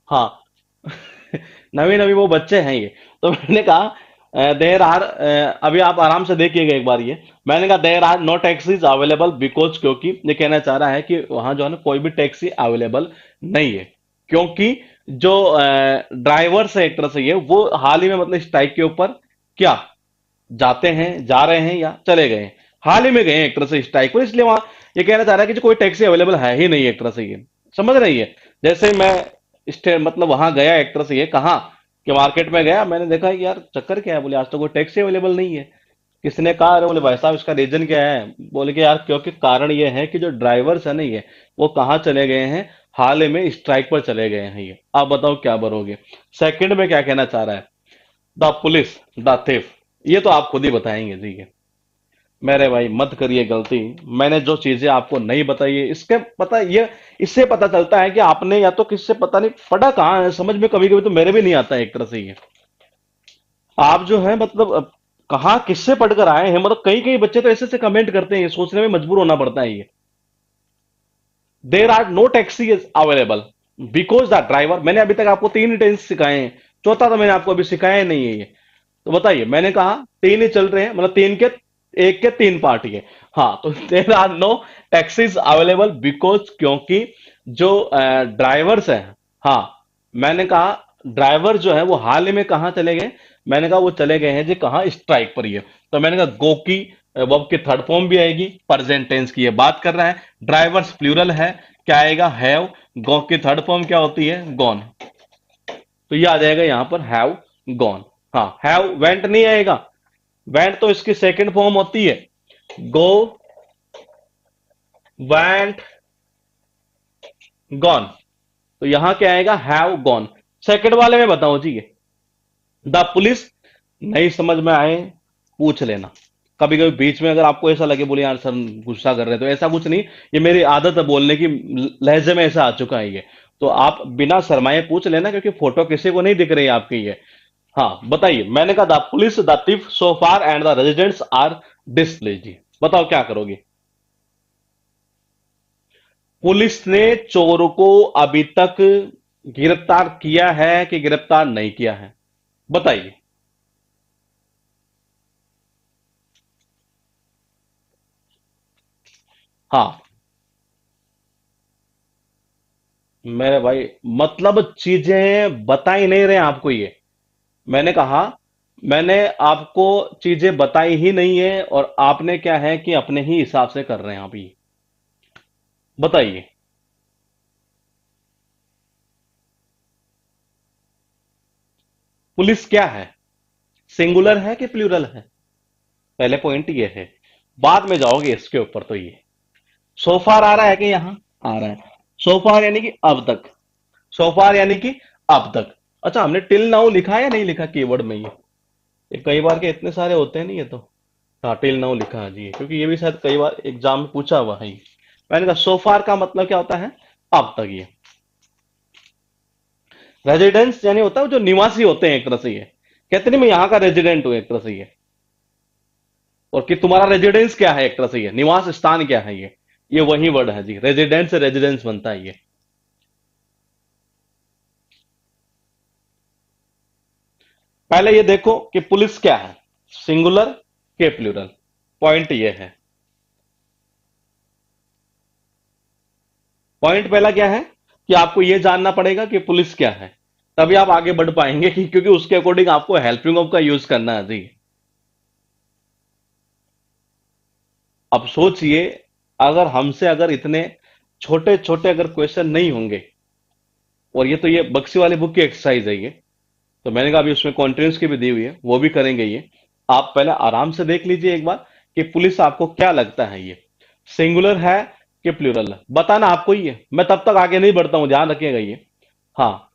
हाँ। नवी नवी वो बच्चे हैं ये। तो मैंने कहा देर आर, अभी आप आराम से देखिएगा एक बार ये। मैंने कहा there are no taxis available because, क्योंकि ये कहना चाह रहा है कि वहां जो है ना कोई भी टैक्सी अवेलेबल नहीं है। क्योंकि जो ड्राइवर्स है एक तरह से ये, वो हाल ही में मतलब स्ट्राइक के ऊपर क्या जाते हैं, जा रहे हैं या चले गए हैं। हाल ही में गए हैं एक तरह से स्ट्राइक पर, इसलिए वहां ये कहना चाह रहा है कि जो कोई टैक्सी अवेलेबल है ही नहीं एक तरह से ये। समझ रही है? जैसे मैं मतलब वहां गया एक तरह से, ये कहा कि मार्केट में गया, मैंने देखा कि यार चक्कर क्या है, बोले आज तो कोई टैक्सी अवेलेबल नहीं है। किसने कहा? अरे बोले भाई साहब इसका रीजन क्या है? बोले कि यार क्योंकि कारण ये है कि जो ड्राइवर्स है ना ये, वो कहाँ चले गए हैं, हाल ही में स्ट्राइक पर चले गए हैं ये। आप बताओ क्या भरोगे? सेकंड में क्या कहना चाह रहा है? The police, the thief. ये तो आप खुद ही बताएंगे जी ये। मेरे भाई मत करिए गलती। मैंने जो चीजें आपको नहीं बताई है, इसके पता ये, इससे पता चलता है कि आपने या तो किससे पता नहीं पढ़ा कहाँ है। समझ में कभी कभी तो मेरे भी नहीं आता है एक तरह से ये। आप जो है मतलब कहाँ किससे पढ़कर आए हैं? मतलब कई कई बच्चे तो ऐसे से कमेंट करते हैं, ये सोचने में मजबूर होना पड़ता है ये। There are no taxi is available because the driver. मैंने अभी तक आपको तीन ही टेंस सिखाए हैं, चौथा तो मैंने आपको अभी सिखाया ही नहीं है ये। तो बताइए, मैंने कहा तीन ही चल रहे हैं, मतलब तीन के एक के तीन पार्ट ये। हाँ, तो there are no taxis available because, क्योंकि जो ड्राइवर्स हैं, हाँ। मैंने कहा ड्राइवर जो है वो हाल ही में कहाँ चले गए? मैंने कहा वो चले गए हैं जी कहाँ, स्ट्राइक पर ही है। तो मैंने कहा गो की वर्ब की थर्ड फॉर्म भी आएगी, प्रेजेंट टेंस की ये बात कर रहा है। ड्राइवर्स प्लूरल है, क्या आएगा? हैव। गो की थर्ड फॉर्म क्या होती है? गॉन। तो ये आ जाएगा यहां पर हैव गॉन। हाँ, हैव वेंट नहीं आएगा। वेंट तो इसकी सेकंड फॉर्म होती है, गो, वेंट, गॉन। तो यहां क्या आएगा? Have gone. सेकंड वाले में बताओ जी ये, द पुलिस। नहीं समझ में आए पूछ लेना। कभी कभी बीच में अगर आपको ऐसा लगे बोले यार सर गुस्सा कर रहे हैं, तो ऐसा कुछ नहीं। ये मेरी आदत है बोलने की, लहजे में ऐसा आ चुका है ये। तो आप बिना शर्माए पूछ लेना, क्योंकि फोटो किसी को नहीं दिख रही है आपकी ये। हाँ बताइए। मैंने कहा the police, the thief so far and the residents are displeased। बताओ क्या करोगे? पुलिस ने चोर को अभी तक गिरफ्तार किया है कि गिरफ्तार नहीं किया है? बताइए। हाँ। मेरे भाई, मतलब चीजें बता ही नहीं रहे आपको ये। मैंने कहा, मैंने आपको चीजें बताई ही नहीं है, और आपने क्या है कि अपने ही हिसाब से कर रहे हैं आप ये। बताइए। पुलिस क्या है? सिंगुलर है कि प्लूरल है? पहले पॉइंट ये है, बाद में जाओगे इसके ऊपर। तो ये सोफार आ रहा है कि यहां आ रहा है? सोफार यानी कि अब तक। सोफार यानी कि अब तक। अच्छा, हमने टिल नाउ लिखा है या नहीं लिखा कीवर्ड में ये कई बार के इतने सारे होते हैं नहीं ये तो। हाँ, टिल नाउ लिखा है जी, क्योंकि ये भी शायद कई बार एग्जाम में पूछा हुआ है ये। मैंने कहा सोफार का मतलब क्या होता है? अब तक ये। रेजिडेंस यानी होता है जो निवासी होते हैं एक तरह से ये। कहते नहीं मैं यहाँ का रेजिडेंट हूं एक तरह से ये। और कि तुम्हारा रेजिडेंस क्या है एक तरह से ये, निवास स्थान क्या है ये वही वर्ड है जी, रेजिडेंट से रेजिडेंस बनता है ये। पहले ये देखो कि पुलिस क्या है, सिंगुलर के प्लूरल। पॉइंट ये है, पॉइंट पहला क्या है कि आपको यह जानना पड़ेगा कि पुलिस क्या है, तभी आप आगे बढ़ पाएंगे क्योंकि उसके अकॉर्डिंग आपको हेल्पिंग ऑफ का यूज करना है जी। अब सोचिए, अगर हमसे अगर इतने छोटे छोटे अगर क्वेश्चन नहीं होंगे, और ये बक्सी वाले बुक की एक्सरसाइज है ये, तो मैंने कहा अभी उसमें कॉन्टेंट्स की भी दी हुई है, वो भी करेंगे ये। आप पहले आराम से देख लीजिए एक बार कि पुलिस आपको क्या लगता है ये, सिंगुलर है कि प्लूरल है, बताना आपको ही है। मैं तब तक आगे नहीं बढ़ता हूं, ध्यान रखिएगा ये। हाँ,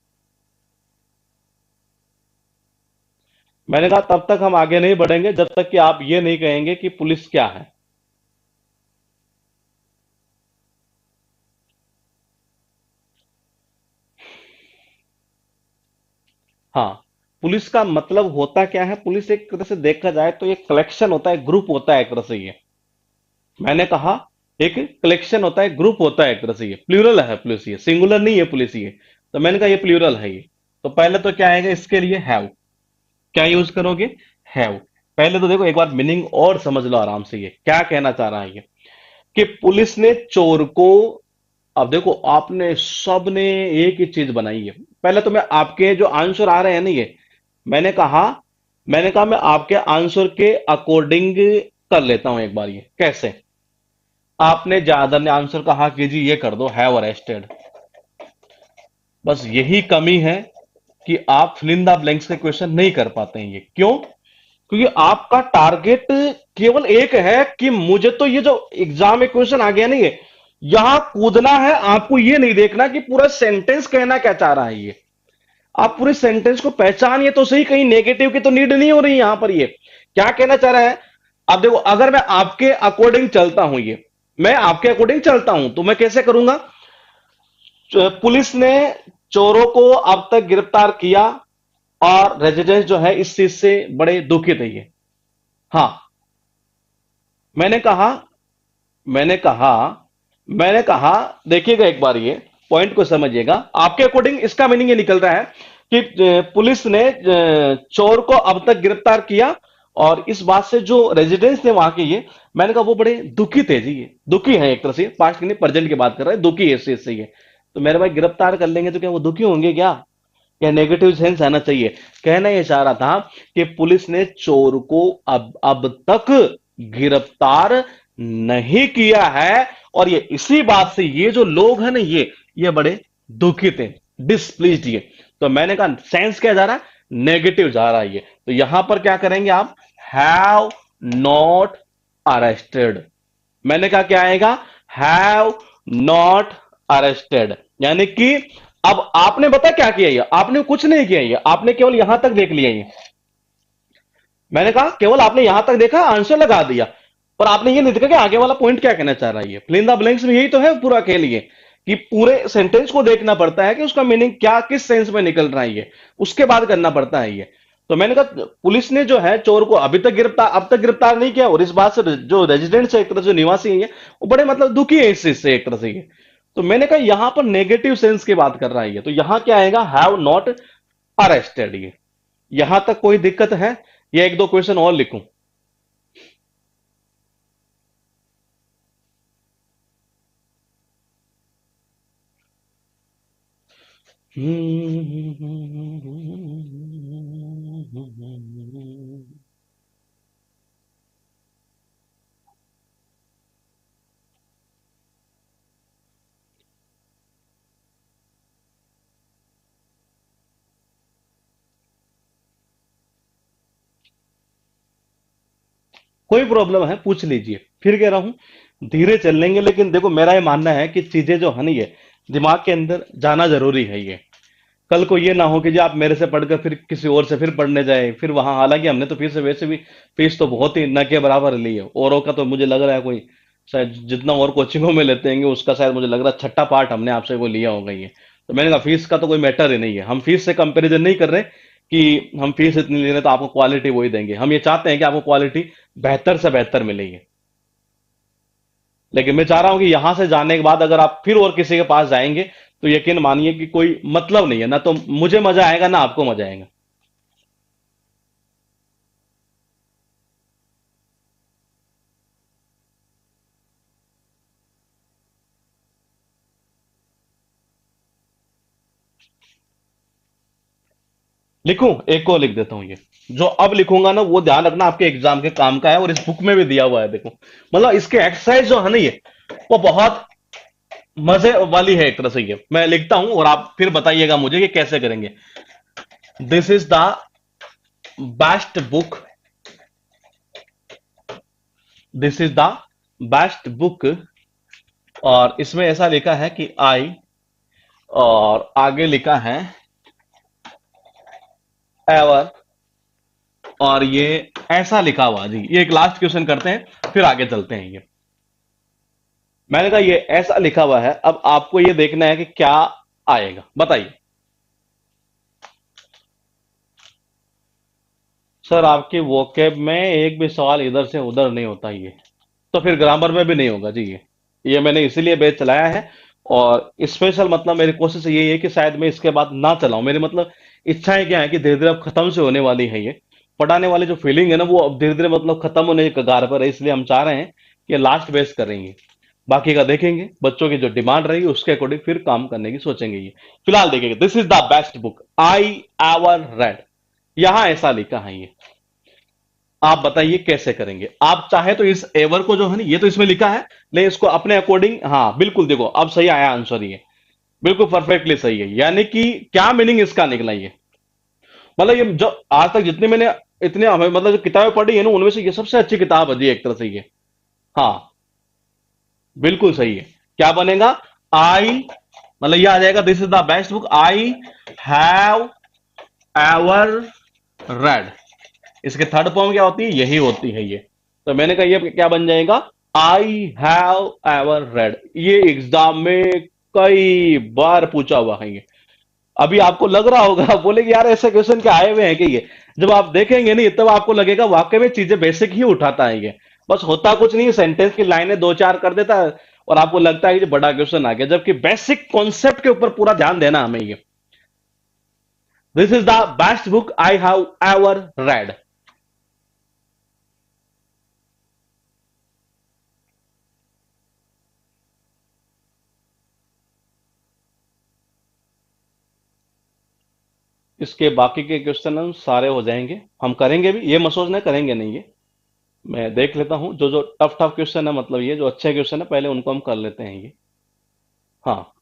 मैंने कहा तब तक हम आगे नहीं बढ़ेंगे जब तक कि आप ये नहीं कहेंगे कि पुलिस क्या है। हाँ, पुलिस का मतलब होता क्या है? पुलिस एक तरह से देखा जाए तो एक कलेक्शन होता है, ग्रुप होता है एक तरह से ये। मैंने कहा एक कलेक्शन होता है, ग्रुप होता है एक तरह से ये। प्लूरल है पुलिस ये, सिंगुलर नहीं है पुलिस ये। तो मैंने कहा ये प्लूरल है ये। तो पहले तो क्या आएगा इसके लिए? हैव। क्या यूज करोगे? हैव। पहले तो देखो एक बार मीनिंग और समझ लो आराम से, ये क्या कहना चाह रहा है ये, कि पुलिस ने चोर को। अब देखो, आपने सबने एक ही चीज बनाई है। पहले तो मैं आपके जो आंसर आ रहे हैं ना ये, मैंने कहा मैंने कहा मैं आपके आंसर के अकॉर्डिंग कर लेता हूं एक बार। ये कैसे? आपने ज्यादा ने आंसर कहा कि जी ये कर दो, हैव अरेस्टेड। बस यही कमी है कि आप फिल इन द ब्लैंक्स के क्वेश्चन नहीं कर पाते हैं। ये क्यों? क्योंकि आपका टारगेट केवल एक है कि मुझे तो ये जो एग्जाम में क्वेश्चन आ गया नहीं है, यहां कूदना है। आपको ये नहीं देखना कि पूरा सेंटेंस कहना क्या चाह रहा है ये। आप पूरे सेंटेंस को पहचानिए तो सही, कहीं नेगेटिव की तो नीड नहीं हो रही यहां पर। ये क्या कहना चाह रहा है? अब देखो, अगर मैं आपके अकॉर्डिंग चलता हूं, ये मैं आपके अकॉर्डिंग चलता हूं तो मैं कैसे करूंगा? पुलिस ने चोरों को अब तक गिरफ्तार किया, और रेजिडेंस जो है इस चीज से बड़े दुखित है ये। हाँ, मैंने कहा मैंने कहा मैंने कहा देखिएगा एक बार ये पॉइंट को समझिएगा। आपके अकॉर्डिंग इसका मीनिंग ये निकल रहा है कि पुलिस ने चोर को अब तक गिरफ्तार किया, और इस बात से जो रेजिडेंस थे वहां के ये, मैंने कहा वो बड़े दुखी थे जी। ये दुखी है एक तरह से, पास्ट की नहीं प्रेजेंट की बात कर रहे हैं, दुखी है इस चीज से ये। तो मेरे भाई, गिरफ्तार कर लेंगे तो क्या वो दुखी होंगे क्या? या नेगेटिव सेंस आना चाहिए? कहना यह चाह रहा था कि पुलिस ने चोर को अब तक गिरफ्तार नहीं किया है, और ये इसी बात से ये जो लोग हैं ना ये बड़े दुखित हैं, डिसप्लीज्ड ये। तो मैंने कहा सेंस क्या जा रहा है? नेगेटिव जा रहा है ये। तो यहां पर क्या करेंगे आप? Have not arrested. मैंने कहा क्या आएगा? Have not arrested. यानी कि अब आपने बता क्या किया? ये आपने कुछ नहीं किया, ये आपने केवल यहां तक देख लिया ये। मैंने कहा केवल आपने यहां तक देखा, आंसर लगा दिया, पर आपने ये नहीं देखा कि आगे वाला पॉइंट क्या कहना चाह रहा है। ये फिल इन द ब्लैंक्स में यही तो है पूरा खेल ये, कि पूरे सेंटेंस को देखना पड़ता है कि उसका मीनिंग क्या, किस सेंस में निकल रहा है ये, उसके बाद करना पड़ता है ये। तो मैंने कहा पुलिस ने जो है चोर को अब तक गिरफ्तार नहीं किया, और इस बात से जो रेजिडेंट्स है एक तरह से निवासी है वो बड़े मतलब दुखी है इस चीज से एक तरह से ये। तो मैंने कहा यहां पर नेगेटिव सेंस की बात कर रहा है ये, तो यहां क्या आएगा? हैव नॉट अरेस्टेड ये। यहां तक कोई दिक्कत है? या एक दो क्वेश्चन और लिखूं? कोई प्रॉब्लम है पूछ लीजिए, फिर कह रहा हूं धीरे चल लेंगे, लेकिन देखो मेरा ये मानना है कि चीजें जो है ना ये दिमाग के अंदर जाना जरूरी है ये। कल को ये ना हो कि जी आप मेरे से पढ़कर फिर किसी और से फिर पढ़ने जाए, फिर वहां हालांकि हमने तो फीस वैसे भी फीस तो बहुत ही न के बराबर ली है, औरों का तो मुझे लग रहा है कोई शायद जितना और कोचिंगों में लेते हैं उसका शायद मुझे लग रहा है छठा पार्ट हमने आपसे कोई लिया होगा ये। तो मैंने कहा फीस का तो कोई मैटर ही नहीं है, हम फीस से कंपैरिजन नहीं कर रहे कि हम फीस इतनी ले रहे हैं तो आपको क्वालिटी वही देंगे, हम ये चाहते हैं कि आपको क्वालिटी बेहतर से बेहतर मिलेगी। लेकिन मैं चाह रहा हूं कि यहां से जाने के बाद अगर आप फिर और किसी के पास जाएंगे तो यकीन मानिए कि कोई मतलब नहीं है, ना तो मुझे मजा आएगा ना आपको मजा आएगा। लिखूं, एक को लिख देता हूं ये, जो अब लिखूंगा ना वो ध्यान रखना आपके एग्जाम के काम का है, और इस बुक में भी दिया हुआ है देखो, मतलब इसके एक्सरसाइज जो है ना ये वो बहुत मजे वाली है एक तरह से। ये मैं लिखता हूं और आप फिर बताइएगा मुझे कि कैसे करेंगे। This is the best book, this is the best book, और इसमें ऐसा लिखा है कि आई, और आगे लिखा है एवर, और ये ऐसा लिखा हुआ जी। ये एक लास्ट क्वेश्चन करते हैं फिर आगे चलते हैं ये। मैंने कहा ये ऐसा लिखा हुआ है, अब आपको ये देखना है कि क्या आएगा, बताइए। सर आपकी वोकेब में एक भी सवाल इधर से उधर नहीं होता ये, तो फिर ग्रामर में भी नहीं होगा जी ये मैंने इसीलिए बैच चलाया है। और स्पेशल मतलब मेरी कोशिश यही है कि शायद मैं इसके बाद ना चलाऊं, मेरी मतलब इच्छाएं क्या है कि धीरे धीरे अब खत्म से होने वाली है ये पढ़ाने वाली जो फीलिंग है ना, वो अब धीरे धीरे मतलब खत्म होने के कगार पर है, इसलिए हम चाह रहे हैं कि लास्ट बेस करेंगे, बाकी का देखेंगे, बच्चों की जो डिमांड रहेगी उसके अकॉर्डिंग फिर काम करने की सोचेंगे ये। फिलहाल देखिए, this is the best book I ever read, यहां ऐसा लिखा है ये। आप बताइए कैसे करेंगे। आप चाहे तो इस एवर को जो है ना ये तो इसमें लिखा है, ले इसको अपने अकॉर्डिंग, हाँ बिल्कुल देखो अब सही आया आंसर ये, बिल्कुल परफेक्टली सही है। यानी कि क्या मीनिंग इसका निकला ये, मतलब ये जो आज तक जितने मैंने इतने हमें मतलब जो किताबें पढ़ी है ना उनमें से ये सबसे अच्छी किताब है जी एक तरह से ये। हाँ बिल्कुल सही है। क्या बनेगा, आई, मतलब ये आ जाएगा this is the best book I have ever read. इसके थर्ड फॉर्म क्या होती है, यही होती है ये। तो मैंने कहा ये क्या बन जाएगा, आई हैव एवर रेड। ये एग्जाम में कई बार पूछा हुआ है ये। अभी आपको लग रहा होगा, आप बोलेगे यार ऐसे क्वेश्चन क्या आए हुए हैं कि ये, जब आप देखेंगे नहीं तब आपको लगेगा वाकई में चीजें बेसिक ही उठाता है ये। बस होता कुछ नहीं, सेंटेंस की लाइनें दो चार कर देता है और आपको लगता है कि बड़ा क्वेश्चन आ गया, जबकि बेसिक कॉन्सेप्ट के ऊपर पूरा ध्यान देना हमें ये। This is the best book I have ever read. इसके बाकी के क्वेश्चन हम सारे हो जाएंगे, हम करेंगे भी, ये मत सोचना करेंगे नहीं ये। मैं देख लेता हूं जो जो टफ टफ क्वेश्चन है, मतलब ये जो अच्छे क्वेश्चन है पहले उनको हम कर लेते हैं ये। हाँ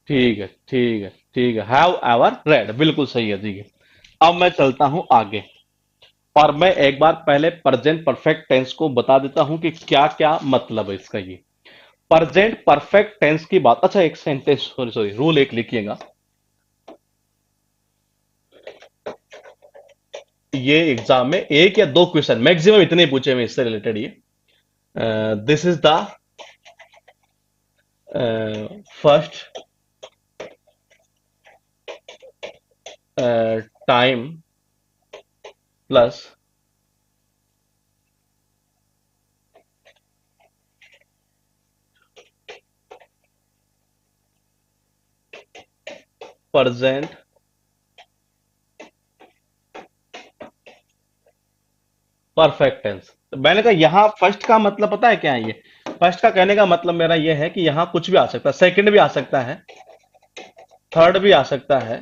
ठीक है ठीक है ठीक है, हैव एवर रेड बिल्कुल सही है ठीक है। अब मैं चलता हूं आगे, और मैं एक बार पहले प्रेजेंट परफेक्ट टेंस को बता देता हूं कि क्या क्या मतलब है इसका ये। प्रेजेंट परफेक्ट टेंस की बात, अच्छा एक सेंटेंस, सॉरी सॉरी, रूल एक लिखिएगा। ये एग्जाम में एक या दो क्वेश्चन मैक्सिमम इतने पूछे हुए इससे रिलेटेड ये। This is the first time plus present perfect tense. तो मैंने कहा यहां फर्स्ट का मतलब पता है क्या है ये? फर्स्ट का कहने का मतलब मेरा ये है कि यहां कुछ भी आ सकता है, सेकंड भी आ सकता है, थर्ड भी आ सकता है।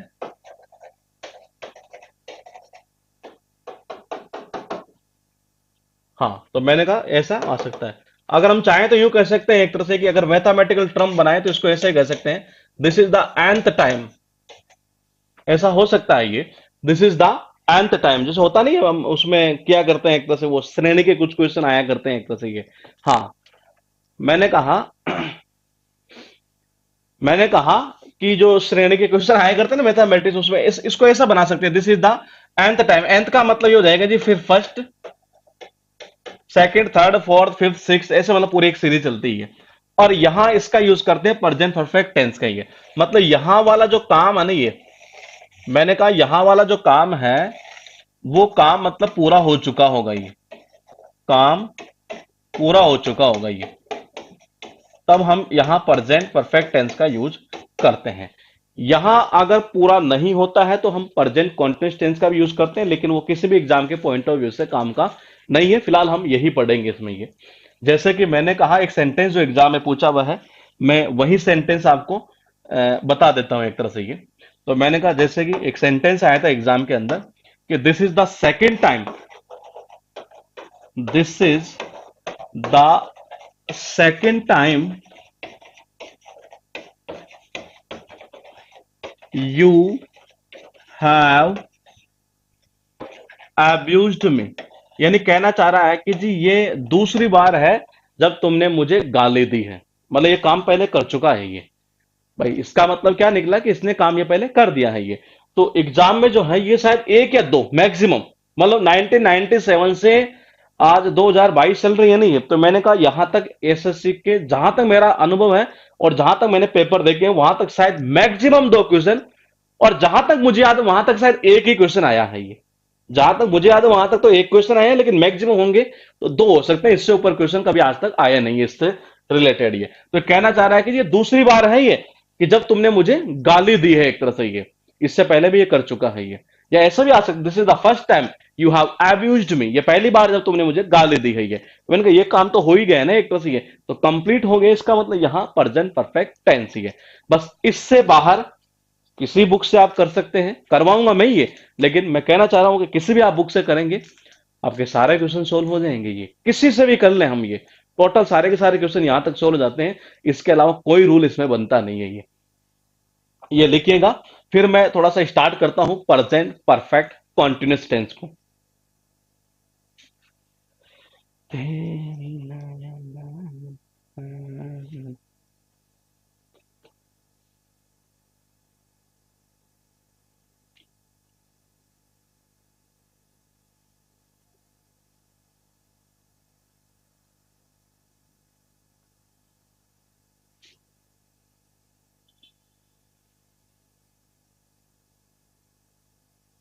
हाँ, तो मैंने कहा ऐसा आ सकता है। अगर हम चाहें तो यूं कह सकते हैं एक तरह से कि अगर मैथमेटिकल टर्म बनाए तो इसको ऐसे कह सकते हैं, this is the nth time. ऐसा हो सकता है ये, this is the nth time. जैसे होता नहीं है, हम उसमें क्या करते हैं एक तरह से, वो श्रेणी के कुछ क्वेश्चन आया करते हैं एक तरह से ये। हाँ, मैंने कहा मैंने कहा कि जो श्रेणी के क्वेश्चन आया करते हैं ना मैथमेटिक्स, उसमें इसको ऐसा बना सकते हैं, this is the nth time. nth का मतलब ये हो जाएगा जी, फिर first, second, third, fourth, fifth, six, ऐसे मतलब पूरी एक सीरीज चलती है। और यहां इसका यूज करते हैं प्रेजेंट परफेक्ट टेंस का। ये मतलब यहां वाला जो काम है ना, ये मैंने कहा यहां वाला जो काम है, वो काम मतलब पूरा हो चुका होगा ये, काम पूरा हो चुका होगा ये। तब हम यहां प्रेजेंट परफेक्ट टेंस का यूज करते हैं। यहां अगर पूरा नहीं होता है तो हम प्रेजेंट कॉन्टिन्यूअस टेंस का भी यूज करते हैं, लेकिन वो किसी भी एग्जाम के पॉइंट ऑफ व्यू से काम का नहीं है। फिलहाल हम यही पढ़ेंगे इसमें ये। जैसे कि मैंने कहा एक सेंटेंस जो एग्जाम में पूछा हुआ है, मैं वही सेंटेंस आपको बता देता हूं एक तरह से ये। तो मैंने कहा जैसे कि एक सेंटेंस आया था एग्जाम के अंदर कि this is the second time, this is the second time you have abused me. यानी कहना चाह रहा है कि जी ये दूसरी बार है जब तुमने मुझे गाली दी है। मतलब ये काम पहले कर चुका है ये। भाई इसका मतलब क्या निकला कि इसने काम ये पहले कर दिया है ये। तो एग्जाम में जो है ये शायद एक या दो मैक्सिमम, मतलब 1997 से आज 2022 चल रही है नहीं है। तो मैंने कहा यहां तक एसएससी के जहां तक मेरा अनुभव है और जहां तक मैंने पेपर देखे हैं, वहां तक शायद मैक्सिमम दो क्वेश्चन, और जहां तक मुझे याद है वहां तक शायद एक ही क्वेश्चन आया है ये। जहां तक मुझे याद है वहां तक तो एक क्वेश्चन आया है, लेकिन मैक्सिमम होंगे तो दो हो सकते हैं, इससे ऊपर क्वेश्चन कभी आज तक आया नहीं है इससे रिलेटेड ये। तो कहना चाह रहा है कि ये दूसरी बार है ये कि जब तुमने मुझे गाली दी है एक तरह से ये। इससे पहले भी ये कर चुका है ये। या ऐसा भी आ सकता, this is the first time you have abused me. ये पहली बार जब तुमने मुझे गाली दी है ये। तो मैंने कहा ये काम तो हो ही गया ना एक तरह से ये, तो कंप्लीट हो गया। इसका मतलब यहां प्रेजेंट परफेक्ट टेंस ही है। बस इससे बाहर किसी बुक से आप कर सकते हैं, करवाऊंगा मैं ये, लेकिन मैं कहना चाह रहा हूं कि किसी भी आप बुक से करेंगे आपके सारे क्वेश्चन सोल्व हो जाएंगे। ये किसी से भी कर लें हम, ये टोटल सारे के सारे क्वेश्चन यहां तक सोल्व हो जाते हैं। इसके अलावा कोई रूल इसमें बनता नहीं है ये लिखिएगा। फिर मैं थोड़ा सा स्टार्ट करता हूं प्रेजेंट परफेक्ट कॉन्टिन्यूस टेंस को।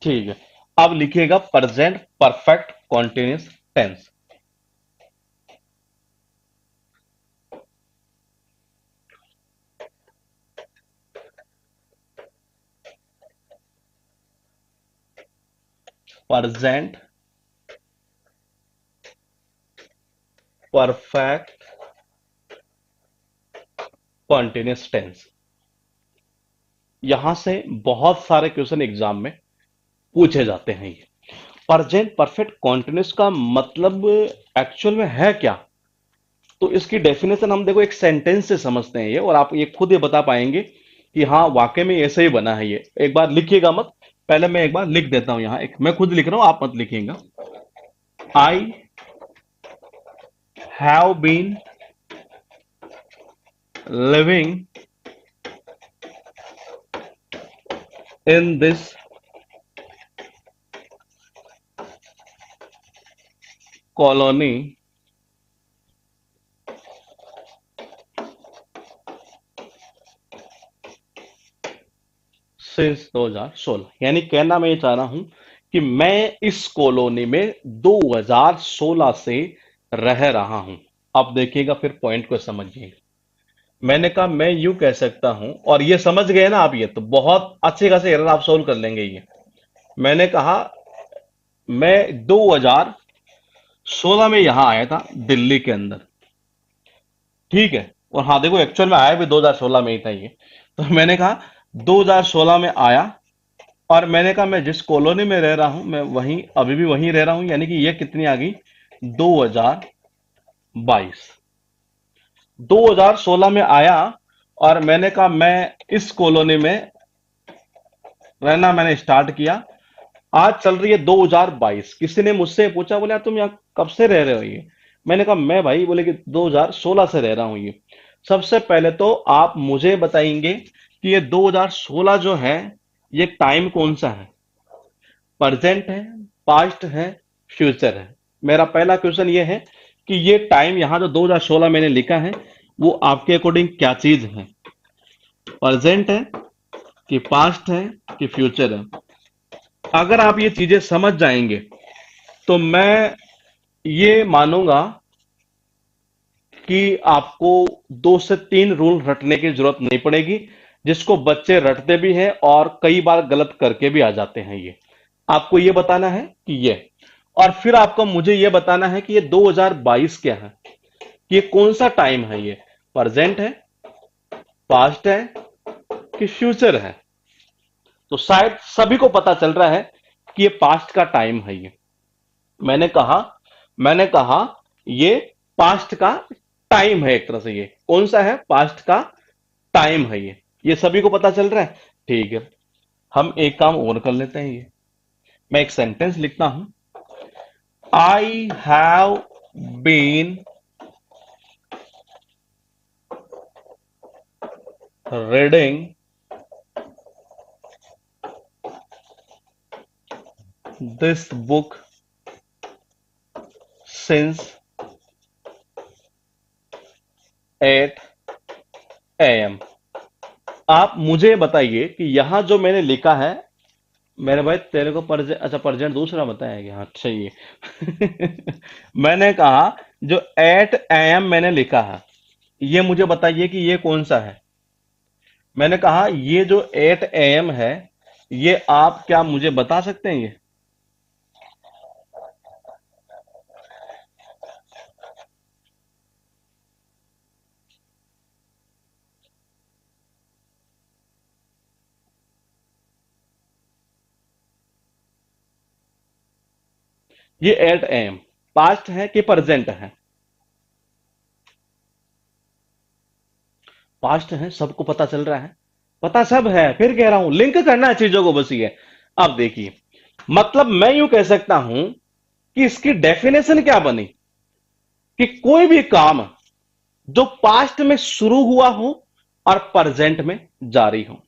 ठीक है, अब लिखिएगा present perfect continuous tense. Present perfect continuous tense. यहां से बहुत सारे क्वेश्चन एग्जाम में पूछे जाते हैं ये। प्रेजेंट परफेक्ट कॉन्टिन्यूस का मतलब एक्चुअल में है क्या? तो इसकी डेफिनेशन हम देखो एक सेंटेंस से समझते हैं ये, और आप ये खुद ये बता पाएंगे कि हाँ वाकई में ऐसे ही बना है ये। एक बार लिखिएगा मत, पहले मैं एक बार लिख देता हूं यहां, एक मैं खुद लिख रहा हूं, आप मत लिखिएगा। I have been living in this colony since 2016। यानी कहना मैं ये चाह रहा हूं कि मैं इस कॉलोनी में 2016 से रह रहा हूं। अब देखिएगा फिर पॉइंट को समझिएगा। मैंने कहा मैं यूं कह सकता हूं, और ये समझ गए ना आप, ये तो बहुत अच्छे खासे एरर आप सोल्व कर लेंगे ये। मैंने कहा मैं 2016 16 में यहां आया था दिल्ली के अंदर, ठीक है। और हाँ देखो, एक्चुअल में आया भी 2016 में ही था ये। तो मैंने कहा 2016 में आया, और मैंने कहा मैं जिस कॉलोनी में रह रहा हूं मैं वहीं अभी भी वहीं रह रहा हूं, यानी कि ये कितनी आ गई, 2022। 2016 में आया, और मैंने कहा मैं इस कॉलोनी में रहना मैंने स्टार्ट किया। आज चल रही है 2022। किसी ने मुझसे पूछा, बोले यार तुम यहाँ कब से रह रहे हो ये? मैंने कहा मैं भाई बोले कि 2016 से रह रहा हूं ये। सबसे पहले तो आप मुझे बताएंगे कि ये 2016 जो है ये टाइम कौन सा है? प्रेजेंट है, पास्ट है, फ्यूचर है? मेरा पहला क्वेश्चन ये है कि ये टाइम यहां जो 2016 मैंने लिखा है वो आपके अकॉर्डिंग क्या चीज है? प्रेजेंट है कि पास्ट है कि फ्यूचर है? अगर आप ये चीजें समझ जाएंगे तो मैं ये मानूंगा कि आपको 2 से 3 रूल रटने की जरूरत नहीं पड़ेगी, जिसको बच्चे रटते भी हैं और कई बार गलत करके भी आ जाते हैं। ये आपको ये बताना है कि ये, और फिर आपको मुझे ये बताना है कि ये 2022 क्या है, कि ये कौन सा टाइम है, ये प्रेजेंट है, पास्ट है कि फ्यूचर है? तो शायद सभी को पता चल रहा है कि ये पास्ट का टाइम है ये। मैंने कहा मैंने कहा ये पास्ट का टाइम है, एक तरह से ये कौन सा है, पास्ट का टाइम है ये सभी को पता चल रहा है? ठीक है, हम एक काम और कर लेते हैं। ये मैं एक सेंटेंस लिखता हूं। I have been reading this book since 8 AM। आप मुझे बताइए कि यहां जो मैंने लिखा है, मेरे भाई तेरे को परजेंट, अच्छा परजेंट दूसरा बताया गया, अच्छा ये मैंने कहा जो 8 AM मैंने लिखा है, ये मुझे बताइए कि ये कौन सा है? मैंने कहा ये जो 8 AM है, ये आप क्या मुझे बता सकते हैं ये 8 AM पास्ट है कि प्रेजेंट है? पास्ट है, सबको पता चल रहा है, पता सब है, फिर कह रहा हूं लिंक करना है चीजों को बस ये। अब देखिए, मतलब मैं यूं कह सकता हूं कि इसकी डेफिनेशन क्या बनी, कि कोई भी काम जो पास्ट में शुरू हुआ हो और प्रेजेंट में जारी हो।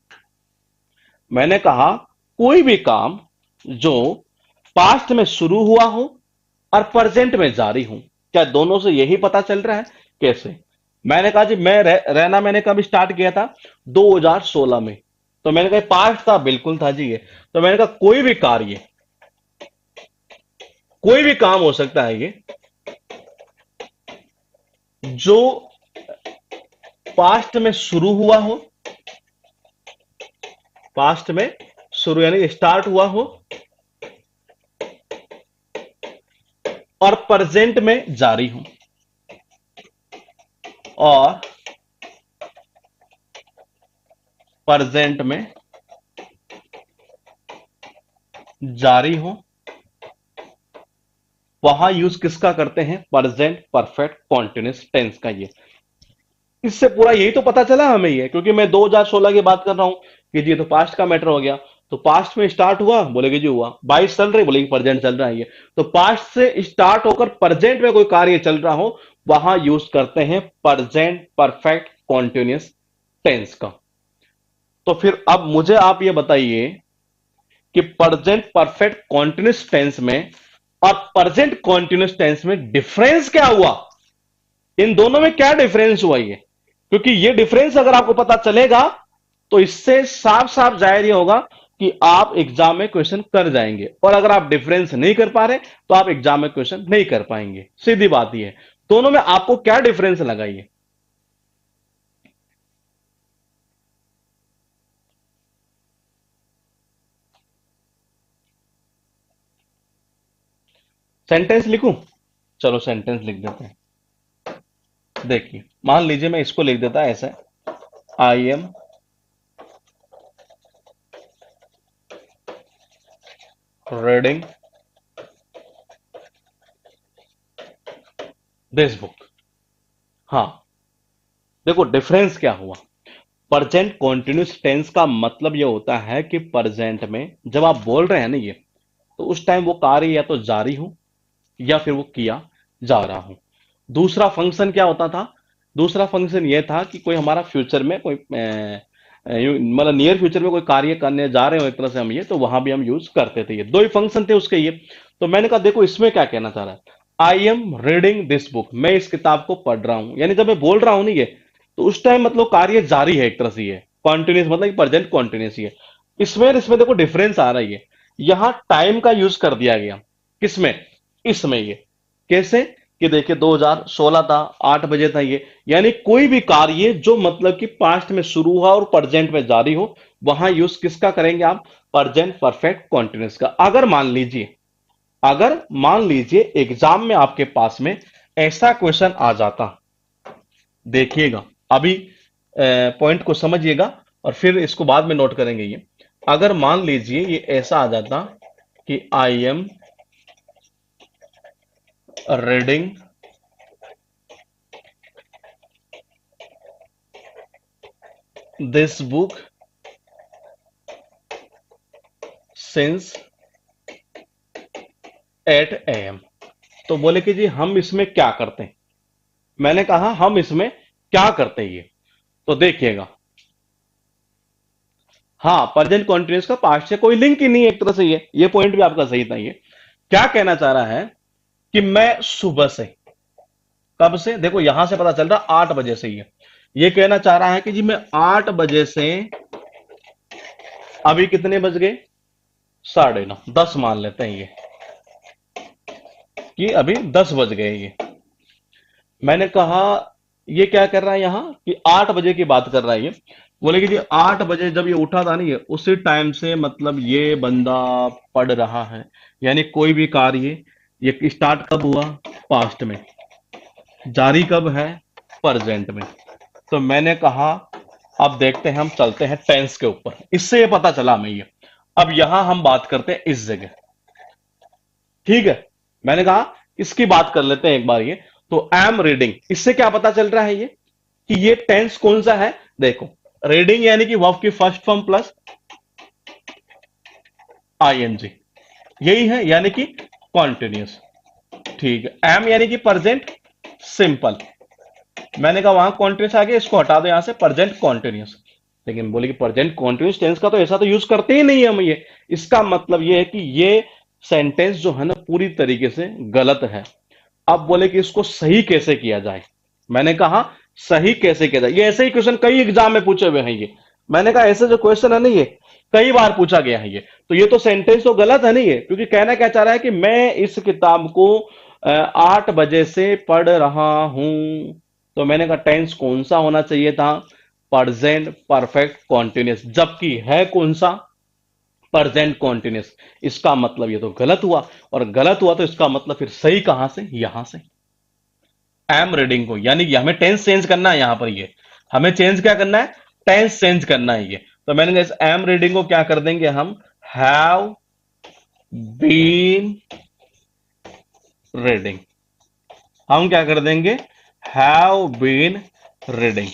मैंने कहा कोई भी काम जो पास्ट में शुरू हुआ हो और प्रेजेंट में जारी हो। क्या दोनों से यही पता चल रहा है? कैसे? मैंने कहा जी मैं रहना मैंने कब स्टार्ट किया था, 2016 में। तो मैंने कहा पास्ट था, बिल्कुल था जी ये। तो मैंने कहा कोई भी कार्य, कोई भी काम हो सकता है ये जो पास्ट में शुरू हुआ हो, पास्ट में शुरू यानी स्टार्ट हुआ हो, और प्रेजेंट में जारी हो, और प्रेजेंट में जारी हो, वहां यूज किसका करते हैं? प्रेजेंट परफेक्ट कॉन्टिन्यूस टेंस का। ये इससे पूरा यही तो पता चला हमें ये, क्योंकि मैं 2016 की बात कर रहा हूं कि जी तो पास्ट का मैटर हो गया। तो पास्ट में स्टार्ट हुआ, बोलेगे जी हुआ, 22 चल रही, बोलेगी प्रेजेंट चल रहा है ये। तो पास्ट से स्टार्ट होकर प्रेजेंट में कोई कार्य चल रहा हो, वहां यूज करते हैं प्रेजेंट परफेक्ट कॉन्टिन्यूस टेंस का। तो फिर अब मुझे आप ये बताइए कि प्रेजेंट परफेक्ट कॉन्टिन्यूस टेंस में और प्रेजेंट कॉन्टिन्यूस टेंस में डिफरेंस क्या हुआ? इन दोनों में क्या डिफरेंस हुआ ये? क्योंकि ये डिफरेंस अगर आपको पता चलेगा तो इससे साफ साफ जाहिर ये होगा कि आप एग्जाम में क्वेश्चन कर जाएंगे, और अगर आप डिफरेंस नहीं कर पा रहे तो आप एग्जाम में क्वेश्चन नहीं कर पाएंगे। सीधी बात ये है। दोनों में आपको क्या डिफरेंस लगाइए? सेंटेंस लिखूं? चलो सेंटेंस लिख देते हैं। देखिए मान लीजिए मैं इसको लिख देता ऐसे, I am reading this book. हाँ, देखो डिफरेंस क्या हुआ। प्रेजेंट कॉन्टिन्यूस टेंस का मतलब ये होता है कि प्रेजेंट में जब आप बोल रहे हैं ना ये, तो उस टाइम वो कार्य या तो जारी हो या फिर वो किया जा रहा हो। दूसरा फंक्शन क्या होता था? दूसरा फंक्शन ये था कि कोई हमारा फ्यूचर में कोई मतलब नियर फ्यूचर में कोई कार्य करने जा रहे हो एक तरह से हम ये, तो वहां भी हम यूज करते थे। ये दो ही फंक्शन थे उसके ये। तो मैंने कहा देखो इसमें क्या कहना चाह रहा है, I am reading this book, मैं इस किताब को पढ़ रहा हूं, यानी जब मैं बोल रहा हूं नहीं ये, तो उस टाइम मतलब कार्य जारी है एक तरह से, ये कॉन्टिन्यूस मतलब प्रेजेंट कॉन्टिन्यूस ही है। इसमें देखो डिफरेंस आ रहा है, यहां टाइम का यूज कर दिया गया। किसमें? इसमें ये कैसे कि देखिए 2016 था, 8 बजे था ये, यानी कोई भी कार्य जो मतलब कि पास्ट में शुरू हुआ और प्रेजेंट में जारी हो, वहां यूज किसका करेंगे आप? प्रेजेंट परफेक्ट कॉन्टिन्यूस का। अगर मान लीजिए एग्जाम में आपके पास में ऐसा क्वेश्चन आ जाता, देखिएगा अभी पॉइंट को समझिएगा और फिर इसको बाद में नोट करेंगे ये। अगर मान लीजिए ये ऐसा आ जाता कि I am reading this book since 8 AM, तो बोले कि जी हम इसमें क्या करते हैं? मैंने कहा हम इसमें क्या करते हैं ये, तो देखिएगा, हाँ प्रेजेंट कॉन्टिन्यूस का पास्ट से कोई लिंक ही नहीं है एक तरह से। ये पॉइंट भी आपका सही था। ये क्या कहना चाह रहा है कि मैं सुबह से, कब से? देखो यहां से पता चल रहा 8 बजे से। ये कहना चाह रहा है कि जी मैं 8 बजे से, अभी कितने बज गए? 9:30, 10 मान लेते हैं ये, कि अभी 10 बज गए ये। मैंने कहा ये क्या कर रहा है यहां कि 8 बजे की बात कर रहा है ये। बोले कि जी 8 बजे जब ये उठा था नहीं ये, उसी टाइम से मतलब ये बंदा पढ़ रहा है, यानी कोई भी कार्य ये स्टार्ट कब हुआ? पास्ट में। जारी कब है? प्रेजेंट में। तो मैंने कहा अब देखते हैं, हम चलते हैं टेंस के ऊपर, इससे ये पता चला हमें ये। अब यहां हम बात करते हैं इस जगह, ठीक है? मैंने कहा इसकी बात कर लेते हैं एक बार ये। तो एम रीडिंग, इससे क्या पता चल रहा है ये कि ये टेंस कौन सा है? देखो रीडिंग यानी कि वर्ब की फर्स्ट फॉर्म प्लस आईएनजी, यही है, यानी कि कॉन्टिन्यूस। ठीक है, एम यानी कि प्रेजेंट सिंपल। मैंने कहा वहां कॉन्टिन्यूस आ गया, इसको हटा दो यहां से, प्रेजेंट कॉन्टिन्यूस। लेकिन बोले कि प्रेजेंट कॉन्टिन्यूस टेंस का तो ऐसा तो यूज करते ही नहीं हम ये। इसका मतलब ये है कि ये सेंटेंस जो है ना पूरी तरीके से गलत है। अब बोले कि इसको सही कैसे किया जाए? मैंने कहा सही कैसे किया जाए, ये ऐसे ही क्वेश्चन कई एग्जाम में पूछे हुए हैं ये। मैंने कहा ऐसे जो क्वेश्चन है ना ये कई बार पूछा गया है ये, तो ये तो सेंटेंस तो गलत है नहीं ये, क्योंकि कहना क्या चाह रहा है कि मैं इस किताब को 8 बजे से पढ़ रहा हूं। तो मैंने कहा टेंस कौन सा होना चाहिए था? प्रेजेंट परफेक्ट कॉन्टिन्यूस, जबकि है कौन सा? Present continuous. इसका मतलब ये तो गलत हुआ, और गलत हुआ तो इसका मतलब फिर सही कहां से? यहां से एम रीडिंग को, यानी कि हमें टेंस चेंज करना है यहां पर। ये हमें चेंज क्या करना है? टेंस चेंज करना है ये। तो मैंने कहा इस एम रीडिंग को क्या कर देंगे हम? Have been reading. हम क्या कर देंगे? Have been reading.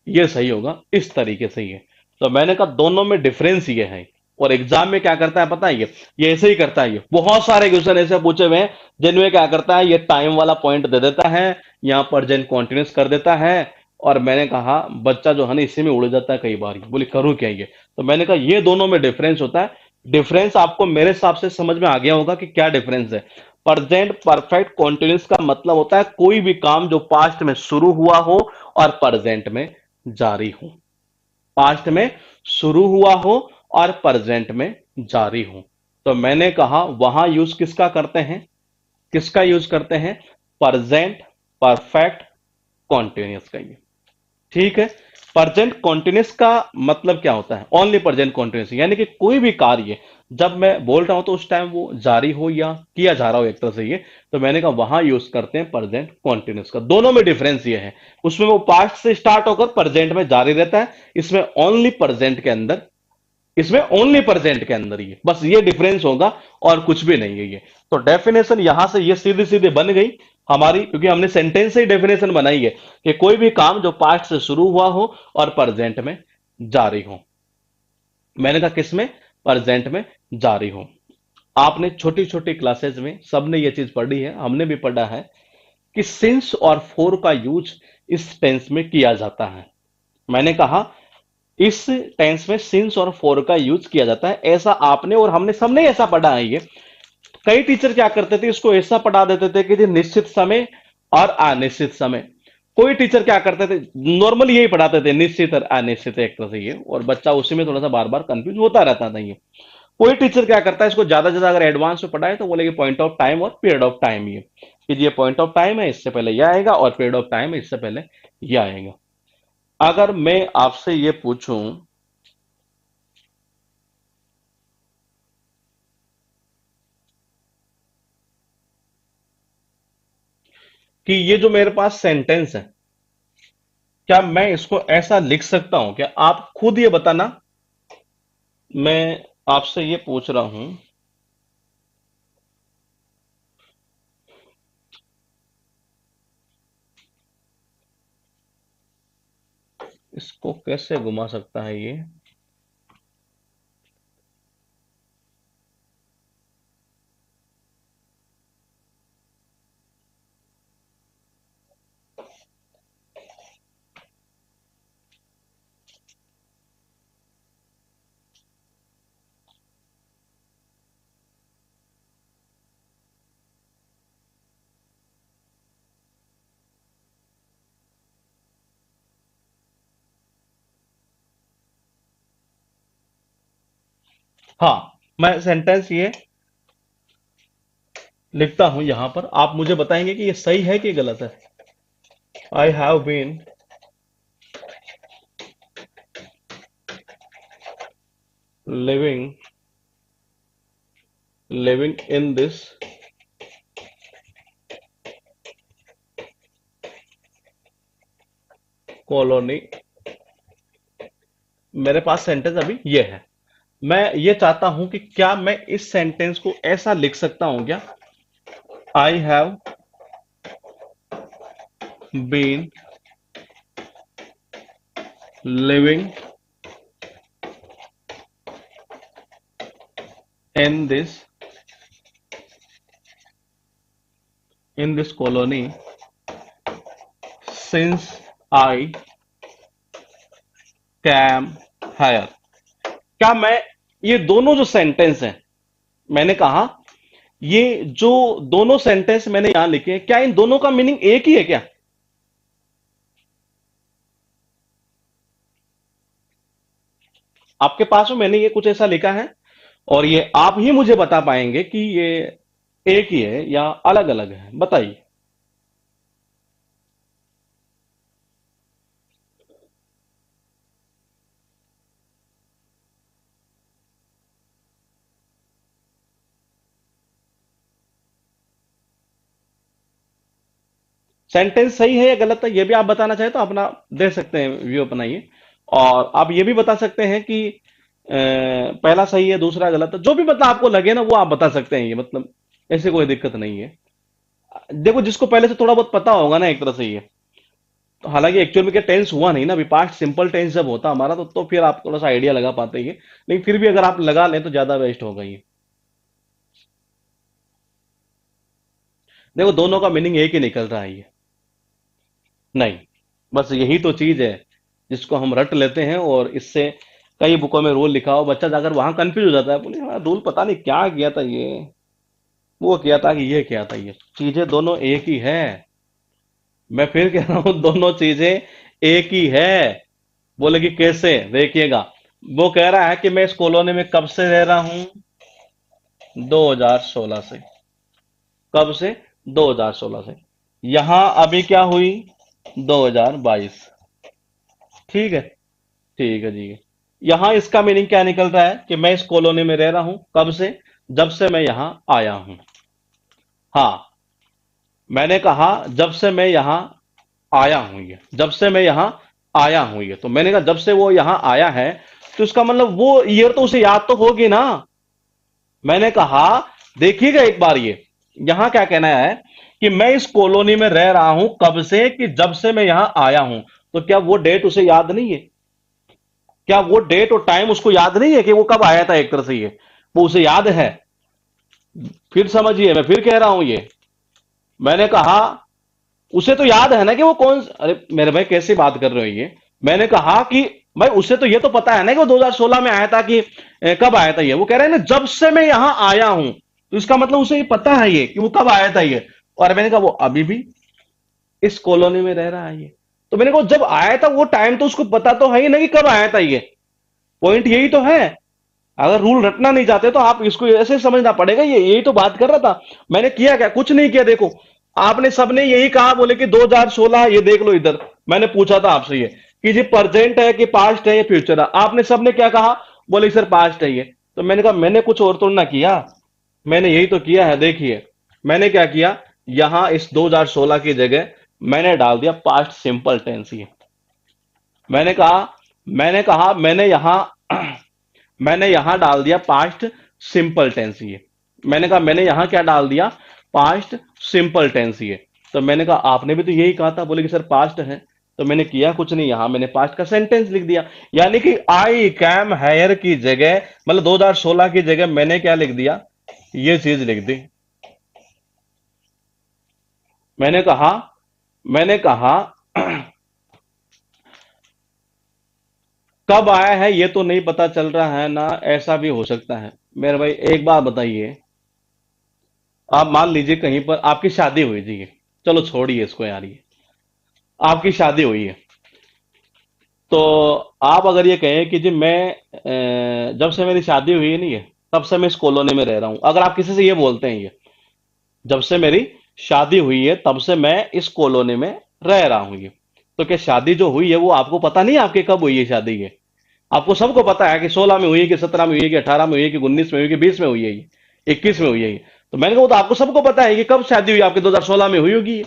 ये सही होगा, इस तरीके से ये। तो मैंने कहा दोनों में डिफरेंस ये है। और एग्जाम में क्या करता है पता है ये ऐसे ही करता है। ये बहुत सारे क्वेश्चन ऐसे पूछे हुए हैं जिनमें क्या करता है, ये टाइम वाला पॉइंट दे देता है, यहां पर जेन कॉन्टिन्यूस कर देता है। और मैंने कहा बच्चा जो है ना इसी में उड़ जाता है कई बार। बोले करूं क्या ये? तो मैंने कहा ये दोनों में डिफरेंस होता है। डिफरेंस आपको मेरे हिसाब से समझ में आ गया होगा कि क्या डिफरेंस है। प्रेजेंट परफेक्ट कॉन्टिन्यूस का मतलब होता है कोई भी काम जो पास्ट में शुरू हुआ हो और प्रेजेंट में जारी हो। पास्ट में शुरू हुआ हो और प्रेजेंट में जारी हो। तो मैंने कहा वहां यूज किसका करते हैं? किसका यूज करते हैं? प्रेजेंट परफेक्ट कॉन्टिन्यूस का। ये ठीक है। प्रेजेंट कॉन्टिन्यूस का मतलब क्या होता है? ओनली प्रेजेंट कॉन्टिन्यूस, यानी कि कोई भी कार्य जब मैं बोल रहा हूं तो उस टाइम वो जारी हो या किया जा रहा हो एक तरह से ये, तो मैंने कहा वहां यूज करते हैं प्रेजेंट कॉन्टिन्यूस का। दोनों में डिफरेंस ये है, उसमें वो पास्ट से स्टार्ट होकर प्रेजेंट में जारी रहता है, इसमें ओनली प्रेजेंट के अंदर, इसमें ओनली प्रेजेंट के अंदर ही है, बस ये डिफरेंस होगा और कुछ भी नहीं है ये। तो डेफिनेशन यहां से ये सीधी सीधी बन गई हमारी, क्योंकि हमने सेंटेंस से ही डेफिनेशन बनाई है कि कोई भी काम जो पास्ट से शुरू हुआ हो और प्रेजेंट में जारी हो। मैंने कहा किसमें? प्रेजेंट में जारी हो। आपने छोटी छोटी क्लासेस में सबने ये चीज पढ़ी है, हमने भी पढ़ा है कि सिंस और फोर का यूज इस टेंस में किया जाता है। मैंने कहा इस टेंस में सिंस और फोर का यूज किया जाता है, ऐसा आपने और हमने सबने ऐसा पढ़ा है ये। कई टीचर क्या करते थे, इसको ऐसा पढ़ा देते थे कि जी निश्चित समय और अनिश्चित समय। कोई टीचर क्या करते थे, नॉर्मली यही पढ़ाते थे, निश्चित और अनिश्चित एक तरह से ये, और बच्चा उसी में थोड़ा सा बार बार कंफ्यूज होता रहता था ये। कोई टीचर क्या करता है, इसको ज्यादा से ज्यादा अगर एडवांस में पढ़ाए तो बोलेगी पॉइंट ऑफ टाइम और पीरियड ऑफ टाइम, ये कि ये पॉइंट ऑफ टाइम है इससे पहले यह आएगा, और पीरियड ऑफ टाइम है इससे पहले यह आएगा। अगर मैं आपसे ये पूछूं कि ये जो मेरे पास सेंटेंस है, क्या मैं इसको ऐसा लिख सकता हूं क्या? आप खुद ये बताना। मैं आपसे ये पूछ रहा हूं, इसको कैसे घुमा सकता है ये? हाँ, मैं सेंटेंस ये लिखता हूं यहां पर, आप मुझे बताएंगे कि ये सही है कि गलत है। I have been living living in this colony. मेरे पास सेंटेंस अभी ये है, मैं ये चाहता हूं कि क्या मैं इस सेंटेंस को ऐसा लिख सकता हूं क्या? I have been living in this colony since I came here. क्या मैं, ये दोनों जो सेंटेंस हैं, मैंने कहा ये जो दोनों सेंटेंस मैंने यहां लिखे हैं, क्या इन दोनों का मीनिंग एक ही है क्या? आपके पास में मैंने ये कुछ ऐसा लिखा है, और ये आप ही मुझे बता पाएंगे कि ये एक ही है या अलग अलग है, बताइए। सेंटेंस सही है या गलत है, ये भी आप बताना चाहे तो अपना दे सकते हैं, व्यू अपनाइए। और आप ये भी बता सकते हैं कि पहला सही है दूसरा गलत है, जो भी मतलब आपको लगे ना वो आप बता सकते हैं, ये मतलब ऐसे कोई दिक्कत नहीं है। देखो जिसको पहले से थोड़ा बहुत पता होगा ना एक तरह से ये, तो हालांकि एक्चुअल में क्या टेंस हुआ नहीं ना अभी, पास्ट सिंपल टेंस जब होता हमारा तो फिर आप थोड़ा सा आइडिया लगा पाते हैं, लेकिन फिर भी अगर आप लगा लें तो ज्यादा बेस्ट होगा ये। देखो दोनों का मीनिंग एक ही निकल रहा है ये। नहीं, बस यही तो चीज है जिसको हम रट लेते हैं, और इससे कई बुकों में रूल लिखा हो, बच्चा जाकर वहां कंफ्यूज हो जाता है, बोले हाँ रूल पता नहीं क्या किया था ये, वो किया था कि ये किया था, ये चीजें दोनों एक ही है। मैं फिर कह रहा हूं दोनों चीजें एक ही है। बोले कि कैसे, देखिएगा, वो कह रहा है कि मैं इस कॉलोनी में कब से रह रहा हूं? 2016 से। कब से? 2016 से। यहां अभी क्या हुई? 2022। ठीक है, ठीक है जी। यहां इसका मीनिंग क्या निकल रहा है कि मैं इस कॉलोनी में रह रहा हूं कब से, जब से मैं यहां आया हूं। हाँ, मैंने कहा जब से मैं यहां आया हूं, ये जब से मैं यहां आया हूं, ये तो मैंने कहा जब से वो यहां आया है, तो इसका मतलब वो ईयर तो उसे याद तो होगी ना। मैंने कहा देखिएगा एक बार, ये यहां क्या कहना है कि मैं इस कॉलोनी में रह रहा हूं कब से, कि जब से मैं यहां आया हूं। तो क्या वो डेट उसे याद नहीं है? क्या वो डेट और टाइम उसको याद नहीं है कि वो कब आया था? एक तरह से ये वो उसे याद है। फिर समझिए, मैं फिर कह रहा हूं ये, मैंने कहा उसे तो याद है ना कि वो कौन, अरे मेरे भाई कैसे बात कर रहे हो ये। मैंने कहा कि भाई उसे तो ये तो पता है ना कि वो 2016 में आया था, कि कब आया था ये। वो कह रहे हैं ना जब से मैं यहां आया हूं, तो इसका मतलब उसे ये पता है ये कि वो कब आया था ये। और मैंने कहा वो अभी भी इस कॉलोनी में रह रहा है ये। तो मैंने कहा जब आया था वो टाइम तो उसको पता तो है ही ना कि कब आया था ये। पॉइंट यही तो है। अगर रूल रटना नहीं चाहते तो आप इसको ऐसे समझना पड़ेगा, ये यही तो बात कर रहा था। मैंने किया क्या? कुछ नहीं किया। देखो, आपने सबने यही कहा, बोले कि 2016, ये देख लो इधर। मैंने पूछा था आपसे ये कि जी प्रेजेंट है कि पास्ट है या फ्यूचर है, आपने सबने क्या कहा? बोले सर पास्ट है ये। तो मैंने कहा मैंने कुछ और तो ना किया, मैंने यही तो किया है। देखिए मैंने क्या किया, यहां इस 2016 की जगह मैंने डाल दिया पास्ट सिंपल टेंस। ये मैंने कहा मैंने यहां मैंने यहां डाल दिया पास्ट सिंपल टेंस। ये मैंने कहा मैंने यहां क्या डाल दिया? Past simple tense. ये तो मैंने कहा आपने भी तो यही कहा था, बोले कि सर पास्ट है। तो मैंने किया कुछ नहीं, यहां मैंने पास्ट का सेंटेंस लिख दिया। यानी कि आई कैम हायर की जगह, मतलब 2016 की जगह मैंने क्या लिख दिया? ये चीज लिख दी। मैंने कहा मैंने कहा कब आया है ये तो नहीं पता चल रहा है ना, ऐसा भी हो सकता है। मेरे भाई एक बात बताइए, आप मान लीजिए कहीं पर आपकी शादी हुई जी, चलो छोड़िए इसको यार, ये आपकी शादी हुई है, तो आप अगर ये कहें कि जी मैं जब से मेरी शादी हुई है नहीं है, तब से मैं इस कॉलोनी में रह रहा हूं, अगर आप किसी से ये बोलते हैं, ये जब से मेरी शादी हुई है तब से मैं इस कॉलोनी में रह रहा हूं, ये तो क्या शादी जो हुई है वो आपको पता नहीं है आपके कब हुई है शादी? ये आपको सबको पता है कि 16 में हुई है, कि 17 में हुई है, कि 18 में हुई है, कि 19 में हुई है, कि 20 में हुई है, ये 21 में हुई है ये। तो मैंने कहा वो तो आपको सबको पता है कि कब शादी हुई आपके, 2016 में हुई होगी ये।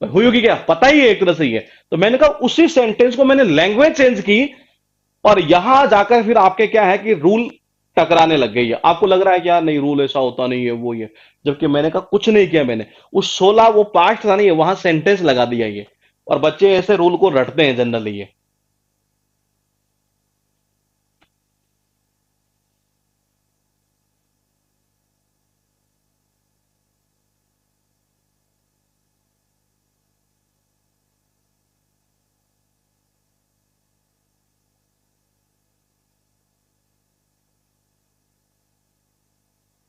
हुई होगी क्या? पता ही है एक तरह से ये। तो मैंने कहा उसी सेंटेंस को मैंने लैंग्वेज चेंज की, और यहां जाकर फिर आपके क्या है कि रूल टकराने लग गई है। आपको लग रहा है कि यार नहीं रूल ऐसा होता नहीं है वो ये, जबकि मैंने कहा कुछ नहीं किया मैंने। उस 16 वो पास्ट था नहीं है, वहां सेंटेंस लगा दिया ये। और बच्चे ऐसे रूल को रटते हैं जनरली ये।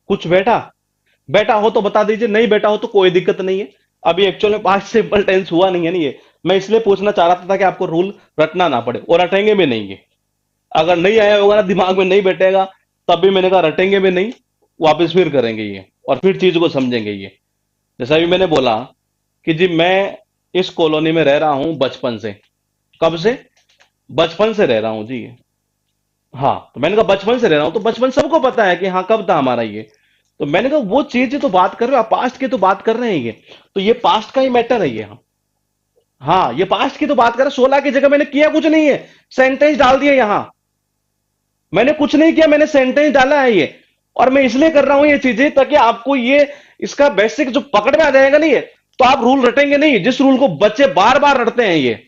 कुछ बेटा बेटा हो तो बता दीजिए, नहीं बेटा हो तो कोई दिक्कत नहीं है। अभी एक्चुअल में पास्ट सिंपल टेंस हुआ नहीं है नहीं है। मैं इसलिए पूछना चाह रहा था कि आपको रूल रटना ना पड़े, और रटेंगे भी नहीं है। अगर नहीं आया होगा ना, दिमाग में नहीं बैठेगा, तब भी मैंने कहा रटेंगे भी नहीं, वापस फिर करेंगे ये, और फिर चीज को समझेंगे ये। जैसा अभी मैंने बोला कि जी मैं इस कॉलोनी में रह रहा हूं बचपन से। कब से? बचपन से रह रहा हूं जी। हाँ, तो मैंने कहा बचपन से रह रहा हूं, तो बचपन सबको पता है कि हाँ कब था हमारा ये। तो मैंने कहा वो चीज तो बात कर रहे हो आप, पास्ट की तो बात कर रहे हैं ये। तो ये पास्ट का ही मैटर है ये। हम हाँ, ये पास्ट की तो बात कर रहे हैं। 16 की जगह मैंने किया कुछ नहीं है, सेंटेंस डाल दिया यहां। मैंने कुछ नहीं किया, मैंने सेंटेंस डाला है ये। और मैं इसलिए कर रहा हूं ये चीजें ताकि आपको ये इसका बेसिक जो पकड़ में आ जाएगा नहीं है, तो आप रूल रटेंगे नहीं, जिस रूल को बच्चे बार बार रटते हैं ये।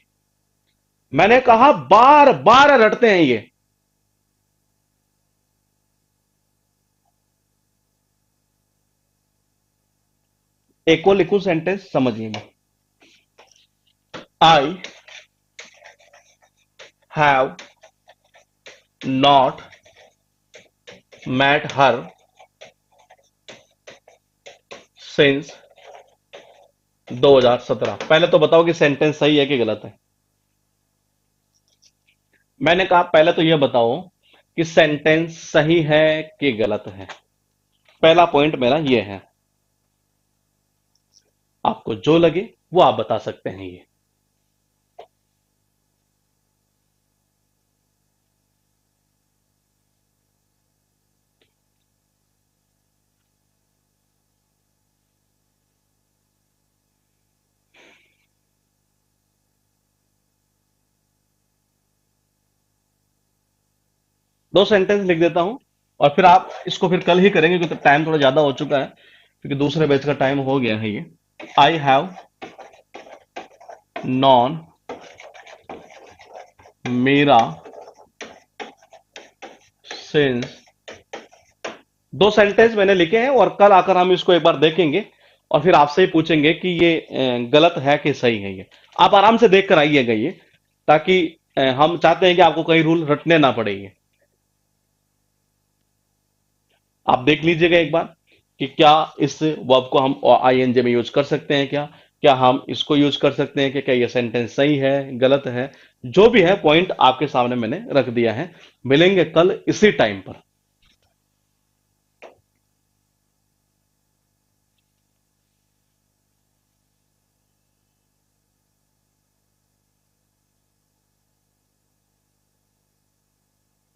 मैंने कहा बार बार रटते हैं ये। एक को लिखूं सेंटेंस, समझिए मैं। आई have not met her since 2017। पहले तो बताओ कि सेंटेंस सही है कि गलत है? मैंने कहा पहले तो यह बताओ कि सेंटेंस सही है कि गलत है। पहला पॉइंट मेरा यह है। आपको जो लगे वो आप बता सकते हैं। ये दो सेंटेंस लिख देता हूं, और फिर आप इसको फिर कल ही करेंगे क्योंकि टाइम थोड़ा ज्यादा हो चुका है, क्योंकि दूसरे बैच का टाइम हो गया है ये। आई हैव नॉन, मेरा, सिंस। दो सेंटेंस मैंने लिखे हैं, और कल आकर हम इसको एक बार देखेंगे और फिर आपसे ही पूछेंगे कि ये गलत है कि सही है। ये आप आराम से देख कर आइएगा ये, ताकि हम चाहते हैं कि आपको कई रूल रटने ना पड़े। ये आप देख लीजिएगा एक बार कि क्या इस वर्ब को हम आईएनजी में यूज कर सकते हैं, क्या क्या हम इसको यूज कर सकते हैं, कि क्या ये सेंटेंस सही है गलत है। जो भी है पॉइंट आपके सामने मैंने रख दिया है। मिलेंगे कल इसी टाइम पर।